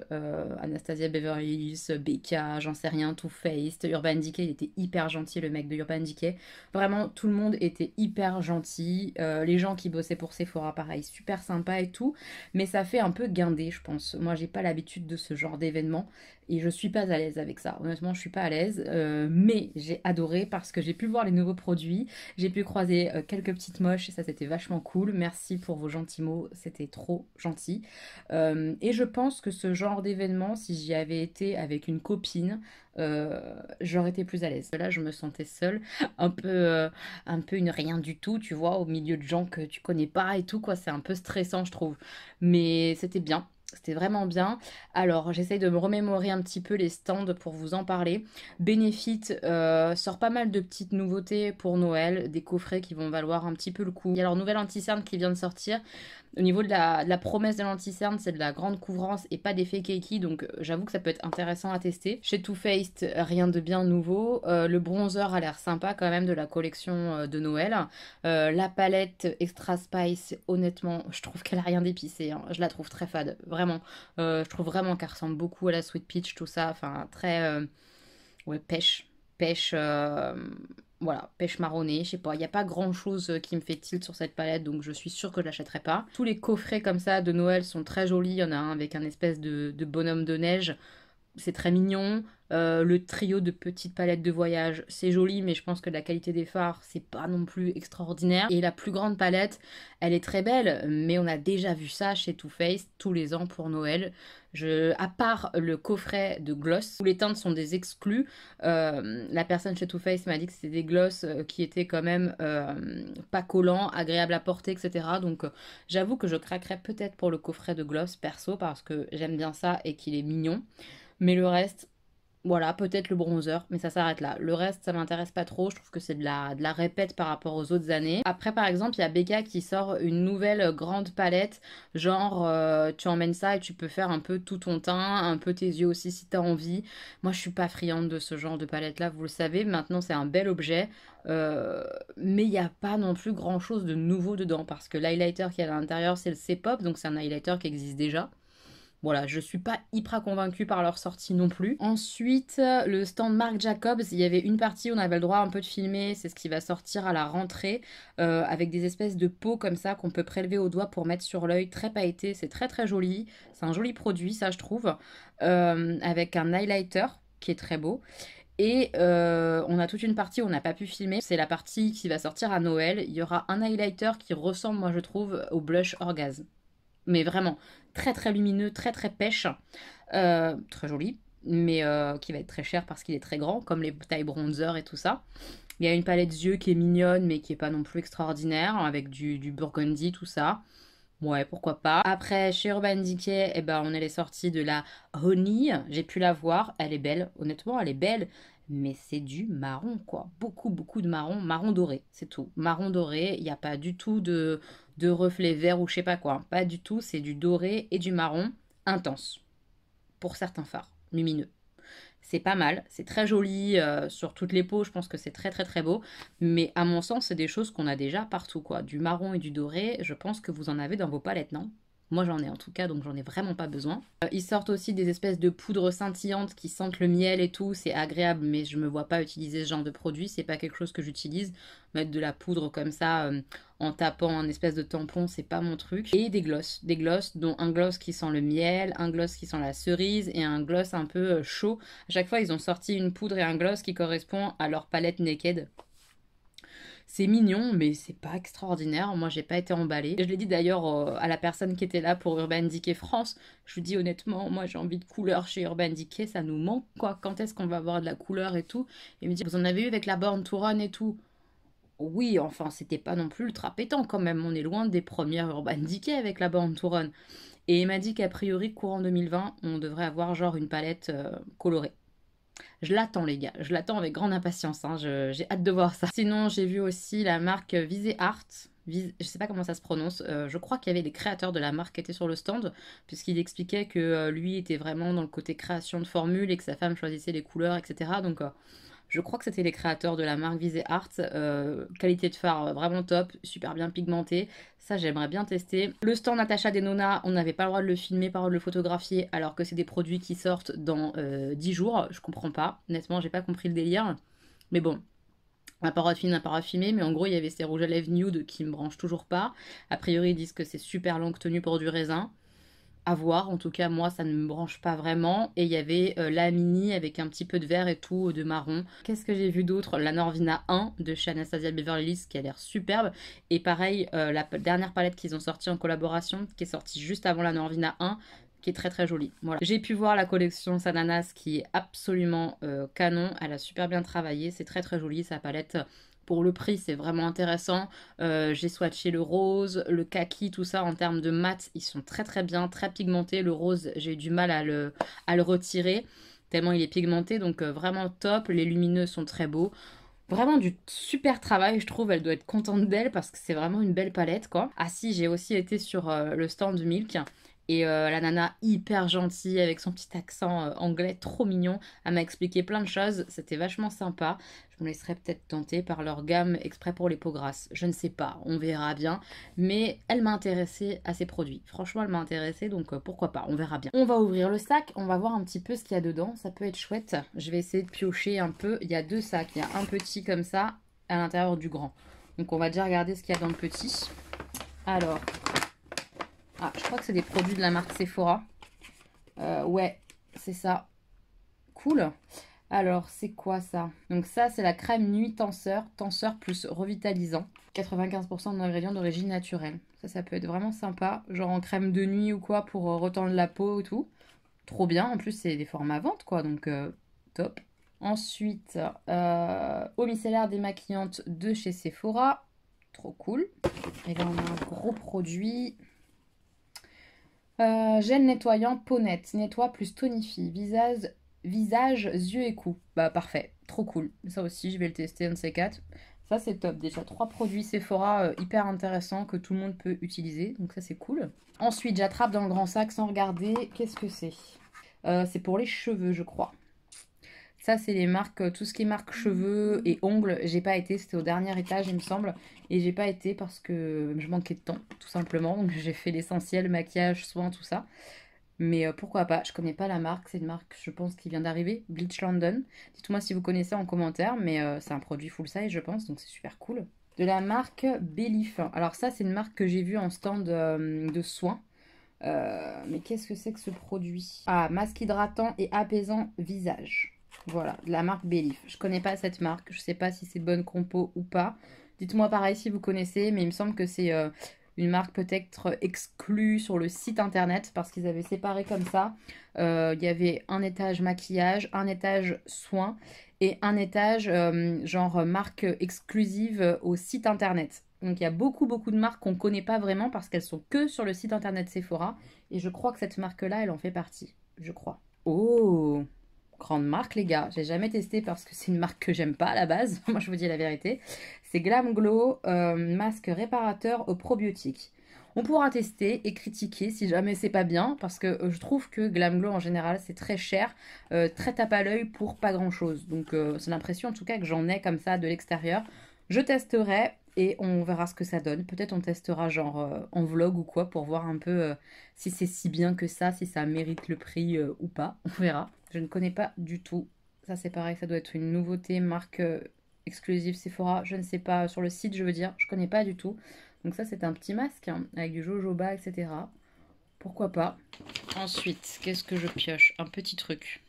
[SPEAKER 3] Anastasia Beverly Hills, Becca, j'en sais rien, Too Faced, Urban Decay, il était hyper gentil, le mec de Urban Decay. Vraiment, tout le monde était hyper gentil. Les gens qui bossaient pour Sephora, pareil, super sympa et tout. Mais ça fait un peu guindé, je pense. Moi, j'ai pas l'habitude de ce genre d'événement. Et je suis pas à l'aise avec ça. Honnêtement, je suis pas à l'aise. Mais j'ai adoré parce que j'ai pu voir les nouveaux produits. J'ai pu croiser quelques petites moches et ça, c'était vachement cool. Merci pour vos gentils mots. C'était trop gentil. Et je pense que ce genre d'événement, si j'y avais été avec une copine, j'aurais été plus à l'aise. Là, je me sentais seule, un peu une rien du tout, tu vois, au milieu de gens que tu connais pas et tout, quoi. C'est un peu stressant, je trouve. Mais c'était bien. C'était vraiment bien. Alors, j'essaye de me remémorer un petit peu les stands pour vous en parler. Benefit sort pas mal de petites nouveautés pour Noël, des coffrets qui vont valoir un petit peu le coup. Il y a leur nouvelle anti-cerne qui vient de sortir. Au niveau de la promesse de l'anti-cerne, c'est de la grande couvrance et pas d'effet cakey, donc j'avoue que ça peut être intéressant à tester. Chez Too Faced, rien de bien nouveau. Le bronzer a l'air sympa quand même de la collection de Noël. La palette Extra Spice, honnêtement, je trouve qu'elle a rien d'épicé, hein. Je la trouve très fade, vraiment. Je trouve vraiment qu'elle ressemble beaucoup à la Sweet Peach, tout ça. Enfin, très... ouais, pêche. Pêche... Voilà, pêche marronnée, je sais pas, il n'y a pas grand chose qui me fait tilt sur cette palette, donc je suis sûre que je l'achèterai pas. Tous les coffrets comme ça de Noël sont très jolis, il y en a un avec un espèce de bonhomme de neige, c'est très mignon. Le trio de petites palettes de voyage, c'est joli, mais je pense que la qualité des fards, c'est pas non plus extraordinaire. Et la plus grande palette, elle est très belle, mais on a déjà vu ça chez Too Faced tous les ans pour Noël. À part le coffret de gloss, où les teintes sont des exclus, la personne chez Too Faced m'a dit que c'était des gloss qui étaient quand même pas collants, agréables à porter, etc. Donc j'avoue que je craquerais peut-être pour le coffret de gloss perso, parce que j'aime bien ça et qu'il est mignon. Mais le reste... Voilà, peut-être le bronzer, mais ça s'arrête là. Le reste, ça m'intéresse pas trop. Je trouve que c'est de la répète par rapport aux autres années. Après, par exemple, il y a Becca qui sort une nouvelle grande palette. Genre, tu emmènes ça et tu peux faire un peu tout ton teint, un peu tes yeux aussi si t'as envie. Moi, je suis pas friande de ce genre de palette-là, vous le savez. Maintenant, c'est un bel objet. Mais il n'y a pas non plus grand-chose de nouveau dedans. Parce que l'highlighter qui est à l'intérieur, c'est le C-Pop. Donc, c'est un highlighter qui existe déjà. Voilà, je suis pas hyper convaincue par leur sortie non plus. Ensuite, le stand Marc Jacobs, il y avait une partie où on avait le droit un peu de filmer, c'est ce qui va sortir à la rentrée, avec des espèces de pots comme ça qu'on peut prélever au doigt pour mettre sur l'œil, très pailleté, c'est très très joli, c'est un joli produit ça je trouve, avec un highlighter qui est très beau. Et on a toute une partie où on n'a pas pu filmer, c'est la partie qui va sortir à Noël, il y aura un highlighter qui ressemble moi je trouve au blush Orgasme. Mais vraiment, très très lumineux, très très pêche, très joli, mais qui va être très cher parce qu'il est très grand, comme les tailles bronzer et tout ça. Il y a une palette yeux qui est mignonne, mais qui est pas non plus extraordinaire, avec du burgundy, tout ça. Ouais, pourquoi pas. Après, chez Urban Decay, eh ben, on est les sorties de la Honey. J'ai pu la voir, elle est belle, honnêtement, elle est belle. Mais c'est du marron, quoi. Beaucoup, beaucoup de marron. Marron doré, c'est tout. Marron doré, il n'y a pas du tout de reflet vert ou je sais pas quoi. Pas du tout, c'est du doré et du marron intense. Pour certains fards, lumineux. C'est pas mal, c'est très joli sur toutes les peaux, je pense que c'est très très très beau. Mais à mon sens, c'est des choses qu'on a déjà partout, quoi. Du marron et du doré, je pense que vous en avez dans vos palettes, non? Moi j'en ai en tout cas, donc j'en ai vraiment pas besoin. Ils sortent aussi des espèces de poudres scintillantes qui sentent le miel et tout, c'est agréable, mais je me vois pas utiliser ce genre de produit, c'est pas quelque chose que j'utilise. Mettre de la poudre comme ça en tapant un espèce de tampon, c'est pas mon truc. Et des glosses, dont un gloss qui sent le miel, un gloss qui sent la cerise et un gloss un peu chaud. À chaque fois ils ont sorti une poudre et un gloss qui correspond à leur palette Naked. C'est mignon, mais c'est pas extraordinaire. Moi, j'ai pas été emballée. Je l'ai dit d'ailleurs à la personne qui était là pour Urban Decay France. Je lui dis honnêtement, moi j'ai envie de couleur chez Urban Decay, ça nous manque quoi. Quand est-ce qu'on va avoir de la couleur et tout? Il me dit, vous en avez eu avec la Born to Run et tout? Oui, enfin, c'était pas non plus ultra pétant quand même. On est loin des premières Urban Decay avec la Born to Run. Et il m'a dit qu'a priori, courant 2020, on devrait avoir genre une palette colorée. Je l'attends les gars, je l'attends avec grande impatience, hein. J'ai hâte de voir ça. Sinon j'ai vu aussi la marque Visé Art, je sais pas comment ça se prononce, je crois qu'il y avait des créateurs de la marque qui étaient sur le stand, puisqu'il expliquait que lui était vraiment dans le côté création de formules et que sa femme choisissait les couleurs, etc. Donc je crois que c'était les créateurs de la marque Visé Art. Qualité de fard vraiment top, super bien pigmenté. Ça, j'aimerais bien tester. Le stand Natacha Denona, on n'avait pas le droit de le filmer, pas le droit de le photographier, alors que c'est des produits qui sortent dans 10 jours. Je comprends pas. Honnêtement, j'ai pas compris le délire. Mais bon, on n'a pas le droit de filmer, on n'a pas le droit de filmer. Mais en gros, il y avait ces rouges à lèvres nude qui me branchent toujours pas. A priori, ils disent que c'est super longue tenue pour du raisin. À voir, en tout cas moi ça ne me branche pas vraiment. Et il y avait la mini avec un petit peu de vert et tout, de marron. Qu'est-ce que j'ai vu d'autre? La Norvina 1 de chez Anastasia Beverly Hills qui a l'air superbe. Et pareil, la dernière palette qu'ils ont sortie en collaboration, qui est sortie juste avant la Norvina 1, qui est très très jolie. Voilà. J'ai pu voir la collection Sananas qui est absolument canon. Elle a super bien travaillé, c'est très très joli sa palette. Pour le prix, c'est vraiment intéressant. J'ai swatché le rose, le kaki, tout ça en termes de mat. Ils sont très très bien, très pigmentés. Le rose, j'ai eu du mal à le retirer, tellement il est pigmenté. Donc vraiment top. Les lumineux sont très beaux. Vraiment du super travail, je trouve. Elle doit être contente d'elle parce que c'est vraiment une belle palette, quoi. Ah si, j'ai aussi été sur le stand Milk. Et la nana hyper gentille avec son petit accent anglais trop mignon. Elle m'a expliqué plein de choses, c'était vachement sympa. Je me laisserais peut-être tenter par leur gamme exprès pour les peaux grasses. Je ne sais pas, on verra bien. Mais elle m'a intéressée à ces produits. Franchement, elle m'a intéressée, donc pourquoi pas, on verra bien. On va ouvrir le sac, on va voir un petit peu ce qu'il y a dedans. Ça peut être chouette. Je vais essayer de piocher un peu. Il y a deux sacs, il y a un petit comme ça à l'intérieur du grand. Donc on va déjà regarder ce qu'il y a dans le petit. Alors... ah, je crois que c'est des produits de la marque Sephora. Ouais, c'est ça. Cool. Alors, c'est quoi ça? Donc ça, c'est la crème nuit tenseur. Tenseur plus revitalisant. 95% d'ingrédients d'origine naturelle. Ça peut être vraiment sympa. Genre en crème de nuit ou quoi pour retendre la peau et tout. Trop bien. En plus, c'est des formats vente, quoi. Donc, top. Ensuite, eau micellaire démaquillante de chez Sephora. Trop cool. Et là, on a un gros produit... gel nettoyant peau nette, nettoie plus tonifie, visage, yeux et cou. Bah parfait, trop cool. Ça aussi, je vais le tester, un de ces quatre. Ça c'est top, déjà 3 produits Sephora hyper intéressants que tout le monde peut utiliser, donc ça c'est cool. Ensuite, j'attrape dans le grand sac sans regarder, qu'est-ce que c'est? C'est pour les cheveux, je crois. Ça, c'est les marques, tout ce qui est marque cheveux et ongles. J'ai pas été, c'était au dernier étage, il me semble. Et j'ai pas été parce que je manquais de temps, tout simplement. Donc j'ai fait l'essentiel, maquillage, soin, tout ça. Mais pourquoi pas, je connais pas la marque. C'est une marque, je pense, qui vient d'arriver, Bleach London. Dites-moi si vous connaissez en commentaire, mais c'est un produit full size, je pense. Donc c'est super cool. De la marque Belif. Alors ça, c'est une marque que j'ai vue en stand de soins. Mais qu'est-ce que c'est que ce produit? Ah, masque hydratant et apaisant visage. Voilà, de la marque Belif. Je connais pas cette marque, je sais pas si c'est bonne compo ou pas. Dites-moi pareil si vous connaissez, mais il me semble que c'est une marque peut-être exclue sur le site internet parce qu'ils avaient séparé comme ça. Il y avait un étage maquillage, un étage soins et un étage genre marque exclusive au site internet. Donc il y a beaucoup de marques qu'on connaît pas vraiment parce qu'elles sont que sur le site internet Sephora. Et je crois que cette marque-là, elle en fait partie. Je crois. Oh! Grande marque les gars, j'ai jamais testé parce que c'est une marque que j'aime pas à la base, moi je vous dis la vérité. C'est Glam Glow, masque réparateur aux probiotiques. On pourra tester et critiquer si jamais c'est pas bien, parce que je trouve que Glam Glow en général c'est très cher, très tape à l'œil pour pas grand chose. Donc c'est l'impression en tout cas que j'en ai comme ça de l'extérieur. Je testerai et on verra ce que ça donne. Peut-être on testera genre en vlog ou quoi pour voir un peu si c'est si bien que ça, si ça mérite le prix ou pas. On verra. Je ne connais pas du tout. Ça c'est pareil, ça doit être une nouveauté, marque exclusive Sephora. Je ne sais pas, sur le site je veux dire, je connais pas du tout. Donc ça c'est un petit masque hein, avec du jojoba, etc. Pourquoi pas. Ensuite, qu'est-ce que je pioche? Un petit truc.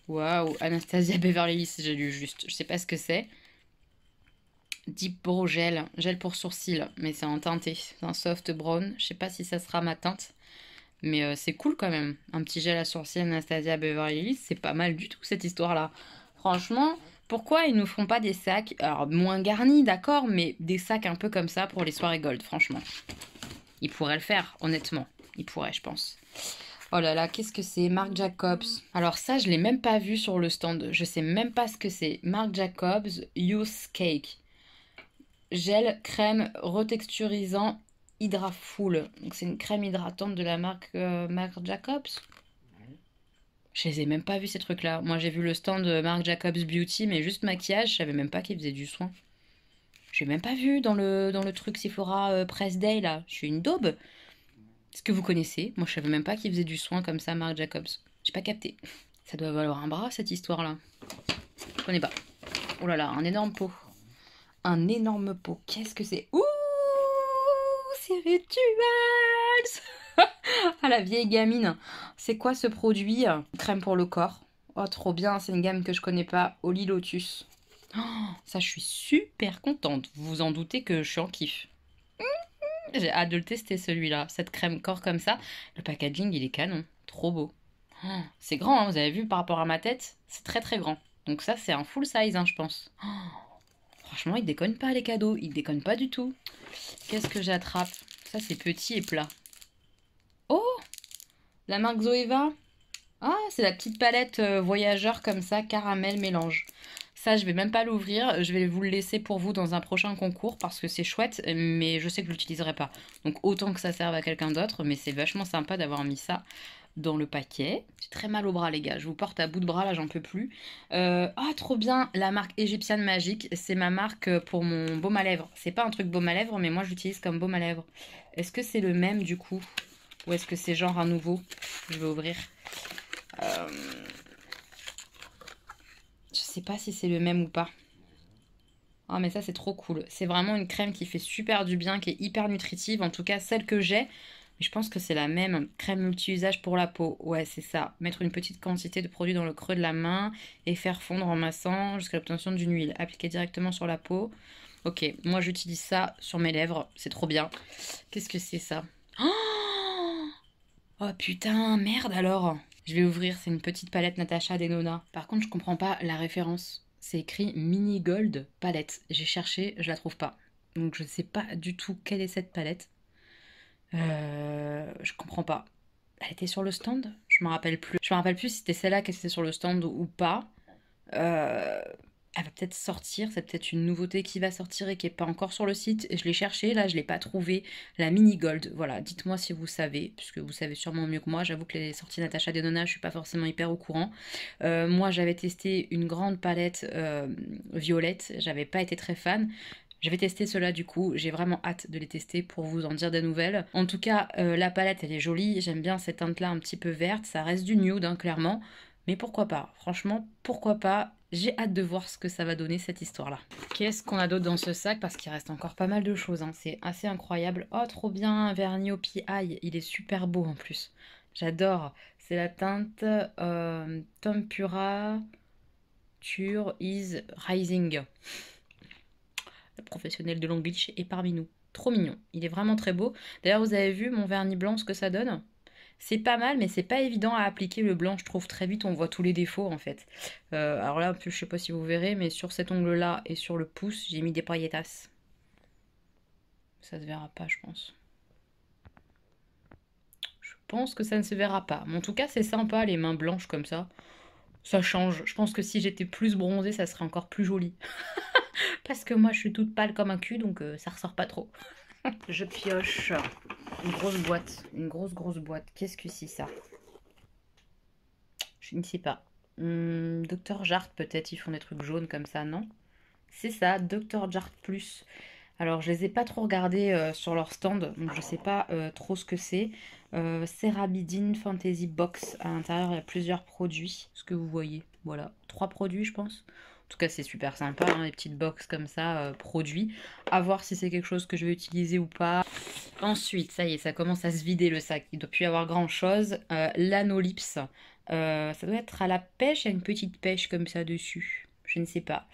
[SPEAKER 3] Waouh, Anastasia Beverly Hills, j'ai lu juste. Je sais pas ce que c'est. Deep Brow Gel, gel pour sourcils, mais c'est en teinté, c'est un soft brown, je sais pas si ça sera ma teinte, mais c'est cool quand même, un petit gel à sourcils Anastasia Beverly Hills, c'est pas mal du tout cette histoire-là. Franchement, pourquoi ils nous font pas des sacs, alors moins garnis d'accord, mais des sacs un peu comme ça pour les soirées gold, franchement. Ils pourraient le faire, honnêtement, ils pourraient je pense. Oh là là, qu'est-ce que c'est? Marc Jacobs. Alors ça, je l'ai même pas vu sur le stand, je sais même pas ce que c'est. Marc Jacobs Youth Cake. Gel crème retexturisant Hydrafull. Donc c'est une crème hydratante de la marque Marc Jacobs. Je les ai même pas vus ces trucs-là. Moi j'ai vu le stand de Marc Jacobs Beauty, mais juste maquillage. Je savais même pas qu'ils faisaient du soin. J'ai même pas vu dans le truc Sephora Press Day là. Je suis une daube. Est-ce que vous connaissez? Moi je savais même pas qu'ils faisaient du soin comme ça Marc Jacobs. J'ai pas capté. Ça doit valoir un bras cette histoire-là. Je connais pas. Oh là là, un énorme pot. Un énorme pot. Qu'est-ce que c'est? Ouh, c'est Rituals. Ah, la vieille gamine. C'est quoi ce produit? Crème pour le corps. Oh, trop bien. C'est une gamme que je connais pas. Holy Lotus. Oh, ça, je suis super contente. Vous vous en doutez que je suis en kiff. J'ai hâte de le tester, celui-là. Cette crème corps comme ça. Le packaging, il est canon. Trop beau. Oh, c'est grand, hein, vous avez vu par rapport à ma tête? C'est très, très grand. Donc ça, c'est un full size, hein, je pense. Oh, franchement, ils déconnent pas les cadeaux, ils déconnent pas du tout. Qu'est-ce que j'attrape? Ça, c'est petit et plat. Oh, la marque Zoeva. Ah, c'est la petite palette voyageur comme ça, caramel mélange. Ça, je vais même pas l'ouvrir. Je vais vous le laisser pour vous dans un prochain concours parce que c'est chouette, mais je sais que je l'utiliserai pas. Donc autant que ça serve à quelqu'un d'autre, mais c'est vachement sympa d'avoir mis ça dans le paquet. J'ai très mal au bras les gars, je vous porte à bout de bras là, j'en peux plus. Ah trop bien, la marque égyptienne magique, c'est ma marque pour mon baume à lèvres. C'est pas un truc baume à lèvres, mais moi j'utilise comme baume à lèvres. Est-ce que c'est le même du coup? Ou est-ce que c'est genre un nouveau? Je vais ouvrir. Je sais pas si c'est le même ou pas. Ah mais ça c'est trop cool. C'est vraiment une crème qui fait super du bien, qui est hyper nutritive. En tout cas celle que j'ai. Je pense que c'est la même crème multi-usage pour la peau. Ouais, c'est ça. Mettre une petite quantité de produit dans le creux de la main et faire fondre en massant jusqu'à l'obtention d'une huile. Appliquer directement sur la peau. Ok, moi j'utilise ça sur mes lèvres. C'est trop bien. Qu'est-ce que c'est ça? Oh putain, merde alors. Je vais ouvrir, c'est une petite palette Natasha Denona. Par contre, je comprends pas la référence. C'est écrit Mini Gold palette. J'ai cherché, je la trouve pas. Donc je sais pas du tout quelle est cette palette. Je comprends pas. Elle était sur le stand? Je me rappelle plus. Je me rappelle plus si c'était celle-là qui était sur le stand ou pas. Elle va peut-être sortir. C'est peut-être une nouveauté qui va sortir et qui n'est pas encore sur le site. Je l'ai cherché, là je l'ai pas trouvé. La mini gold. Voilà, dites-moi si vous savez, puisque vous savez sûrement mieux que moi. J'avoue que les sorties Natasha Denona, je suis pas forcément hyper au courant. Moi j'avais testé une grande palette violette. J'avais pas été très fan. Je vais tester cela du coup, j'ai vraiment hâte de les tester pour vous en dire des nouvelles. En tout cas, la palette elle est jolie, j'aime bien cette teinte là un petit peu verte, ça reste du nude hein, clairement. Mais pourquoi pas, franchement pourquoi pas, j'ai hâte de voir ce que ça va donner cette histoire là. Qu'est-ce qu'on a d'autre dans ce sac? Parce qu'il reste encore pas mal de choses, hein. C'est assez incroyable. Oh trop bien, un vernis au PI, il est super beau en plus. J'adore, c'est la teinte Temperature is Rising. Le professionnel de l'anglais est parmi nous. Trop mignon. Il est vraiment très beau. D'ailleurs, vous avez vu mon vernis blanc, ce que ça donne? C'est pas mal, mais c'est pas évident à appliquer le blanc. Je trouve très vite, on voit tous les défauts en fait. Alors là, je sais pas si vous verrez, mais sur cet ongle-là et sur le pouce, j'ai mis des pailletas. Ça se verra pas, je pense. Je pense que ça ne se verra pas. Mais en tout cas, c'est sympa, les mains blanches comme ça. Ça change. Je pense que si j'étais plus bronzée, ça serait encore plus joli. Parce que moi je suis toute pâle comme un cul, donc ça ressort pas trop. Je pioche une grosse boîte. Une grosse boîte. Qu'est-ce que c'est ça? Je ne sais pas. Dr Jart peut-être, ils font des trucs jaunes comme ça, non? C'est ça, Dr Jart Plus. Alors je les ai pas trop regardés sur leur stand, donc je sais pas trop ce que c'est. Cerabidine Fantasy Box. À l'intérieur il y a plusieurs produits, ce que vous voyez. Voilà, 3 produits je pense. En tout cas c'est super sympa, hein, les petites box comme ça, produits. À voir si c'est quelque chose que je vais utiliser ou pas. Ensuite, ça y est, ça commence à se vider le sac. Il ne doit plus y avoir grand chose. L'Anolips. Ça doit être à la pêche, il y a une petite pêche comme ça dessus. Je ne sais pas.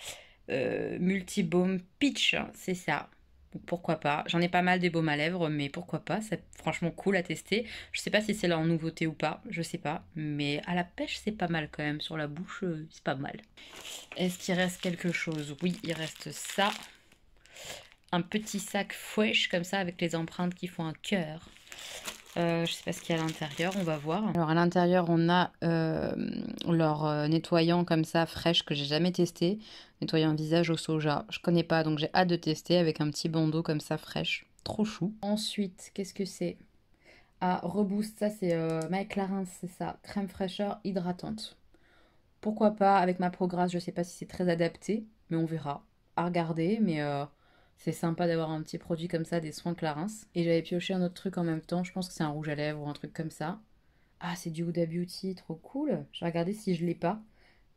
[SPEAKER 3] Multibaume Peach, c'est ça. Donc, pourquoi pas. J'en ai pas mal des baumes à lèvres, mais pourquoi pas. C'est franchement cool à tester. Je sais pas si c'est là en nouveauté ou pas, je sais pas. Mais à la pêche, c'est pas mal quand même. Sur la bouche, c'est pas mal. Est-ce qu'il reste quelque chose? Oui, il reste ça. Un petit sac fresh comme ça avec les empreintes qui font un cœur. Je sais pas ce qu'il y a à l'intérieur, on va voir. Alors à l'intérieur on a leur nettoyant comme ça fraîche que j'ai jamais testé. Nettoyant visage au soja. Je connais pas donc j'ai hâte de tester avec un petit bandeau comme ça fraîche. Trop chou. Ensuite, qu'est-ce que c'est? Ah, Reboost, ça c'est Mike Clarins, c'est ça. Crème fraîcheur hydratante. Pourquoi pas avec ma Prograse, je sais pas si c'est très adapté, mais on verra. À regarder, mais c'est sympa d'avoir un petit produit comme ça, des soins Clarins. Et j'avais pioché un autre truc en même temps, je pense que c'est un rouge à lèvres ou un truc comme ça. Ah, c'est du Huda Beauty, trop cool. Je vais regarder si je l'ai pas,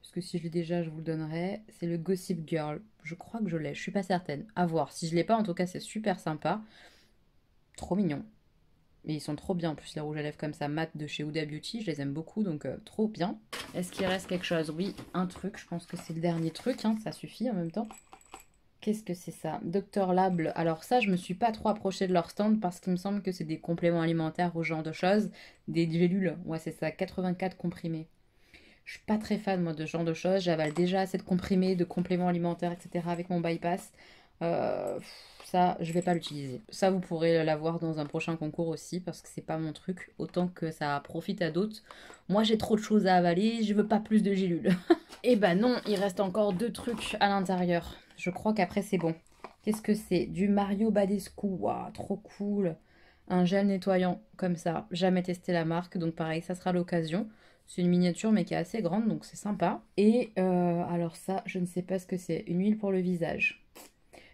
[SPEAKER 3] parce que si je l'ai déjà, je vous le donnerai. C'est le Gossip Girl, je crois que je l'ai, je suis pas certaine. À voir, si je l'ai pas, en tout cas, c'est super sympa. Trop mignon. Et ils sont trop bien, en plus les rouges à lèvres comme ça, mat de chez Huda Beauty, je les aime beaucoup, donc trop bien. Est-ce qu'il reste quelque chose? Oui, un truc, je pense que c'est le dernier truc, hein, ça suffit en même temps. Qu'est-ce que c'est ça? Dr Lab. Alors ça, je me suis pas trop approchée de leur stand parce qu'il me semble que c'est des compléments alimentaires ou ce genre de choses. Des gélules, ouais c'est ça, 84 comprimés. Je suis pas très fan moi de ce genre de choses. J'avale déjà assez de comprimés, de compléments alimentaires, etc. avec mon bypass. Ça, je vais pas l'utiliser. Ça, vous pourrez l'avoir dans un prochain concours aussi parce que c'est pas mon truc. Autant que ça profite à d'autres. Moi, j'ai trop de choses à avaler. Je veux pas plus de gélules. Et ben non, il reste encore 2 trucs à l'intérieur. Je crois qu'après c'est bon. Qu'est-ce que c'est? Du Mario Badescu. Waouh, trop cool. Un gel nettoyant comme ça. Jamais testé la marque, donc pareil, ça sera l'occasion. C'est une miniature mais qui est assez grande, donc c'est sympa. Et alors ça, je ne sais pas ce que c'est. Une huile pour le visage.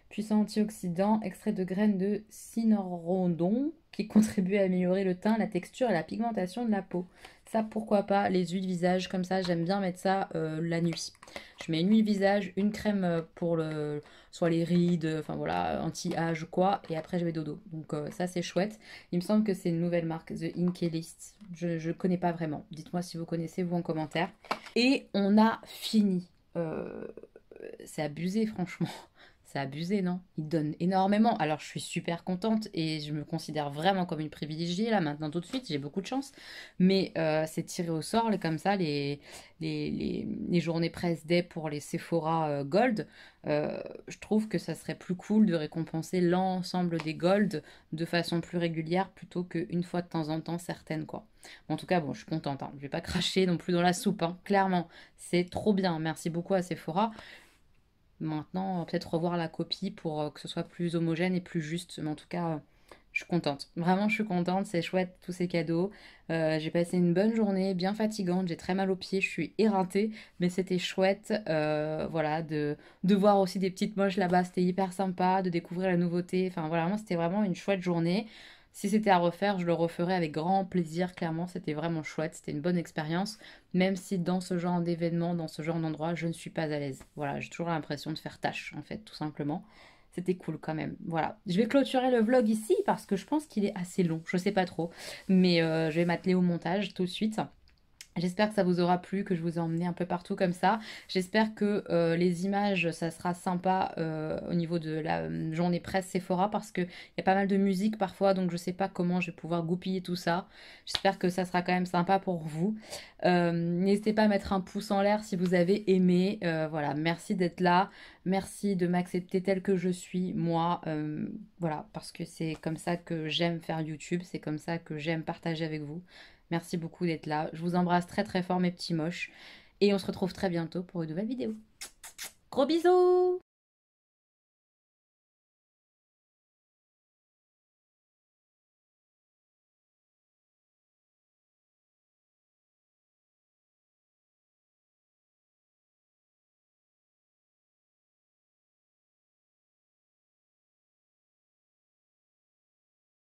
[SPEAKER 3] Puissant antioxydant, extrait de graines de cynorrhodon qui contribue à améliorer le teint, la texture et la pigmentation de la peau. Ça, pourquoi pas, les huiles visage comme ça, j'aime bien mettre ça la nuit. Je mets une huile visage, une crème pour soit les rides, enfin voilà, anti-âge ou quoi, et après je vais dodo. Donc ça c'est chouette. Il me semble que c'est une nouvelle marque, The Inkey-List. Je ne connais pas vraiment. Dites-moi si vous connaissez, vous en commentaire. Et on a fini. C'est abusé franchement. C'est abusé, non? Ils donnent énormément. Alors, je suis super contente et je me considère vraiment comme une privilégiée, là, maintenant, tout de suite. J'ai beaucoup de chance. Mais c'est tiré au sort, comme ça, les journées presse day pour les Sephora Gold. Je trouve que ça serait plus cool de récompenser l'ensemble des Gold de façon plus régulière plutôt qu'une fois de temps en temps certaines, quoi. En tout cas, bon, je suis contente. Hein. Je vais pas cracher non plus dans la soupe, hein. Clairement. C'est trop bien. Merci beaucoup à Sephora. Maintenant, on va peut-être revoir la copie pour que ce soit plus homogène et plus juste. Mais en tout cas, je suis contente. Vraiment, je suis contente. C'est chouette, tous ces cadeaux. J'ai passé une bonne journée, bien fatigante. J'ai très mal aux pieds. Je suis éreintée. Mais c'était chouette. Voilà, de voir aussi des petites moches là-bas. C'était hyper sympa. De découvrir la nouveauté. Enfin, voilà, moi, c'était vraiment une chouette journée. Si c'était à refaire, je le referais avec grand plaisir, clairement, c'était vraiment chouette, c'était une bonne expérience, même si dans ce genre d'événement, dans ce genre d'endroit, je ne suis pas à l'aise. Voilà, j'ai toujours l'impression de faire tâche, en fait, tout simplement. C'était cool quand même, voilà. Je vais clôturer le vlog ici parce que je pense qu'il est assez long, je sais pas trop, mais je vais m'atteler au montage tout de suite. J'espère que ça vous aura plu, que je vous ai emmené un peu partout comme ça. J'espère que les images, ça sera sympa au niveau de la journée presse Sephora parce qu'il y a pas mal de musique parfois, donc je sais pas comment je vais pouvoir goupiller tout ça. J'espère que ça sera quand même sympa pour vous. N'hésitez pas à mettre un pouce en l'air si vous avez aimé. Voilà, merci d'être là. Merci de m'accepter telle que je suis, moi. Voilà, parce que c'est comme ça que j'aime faire YouTube. C'est comme ça que j'aime partager avec vous. Merci beaucoup d'être là. Je vous embrasse très très fort mes petits moches. Et on se retrouve très bientôt pour une nouvelle vidéo. Gros bisous!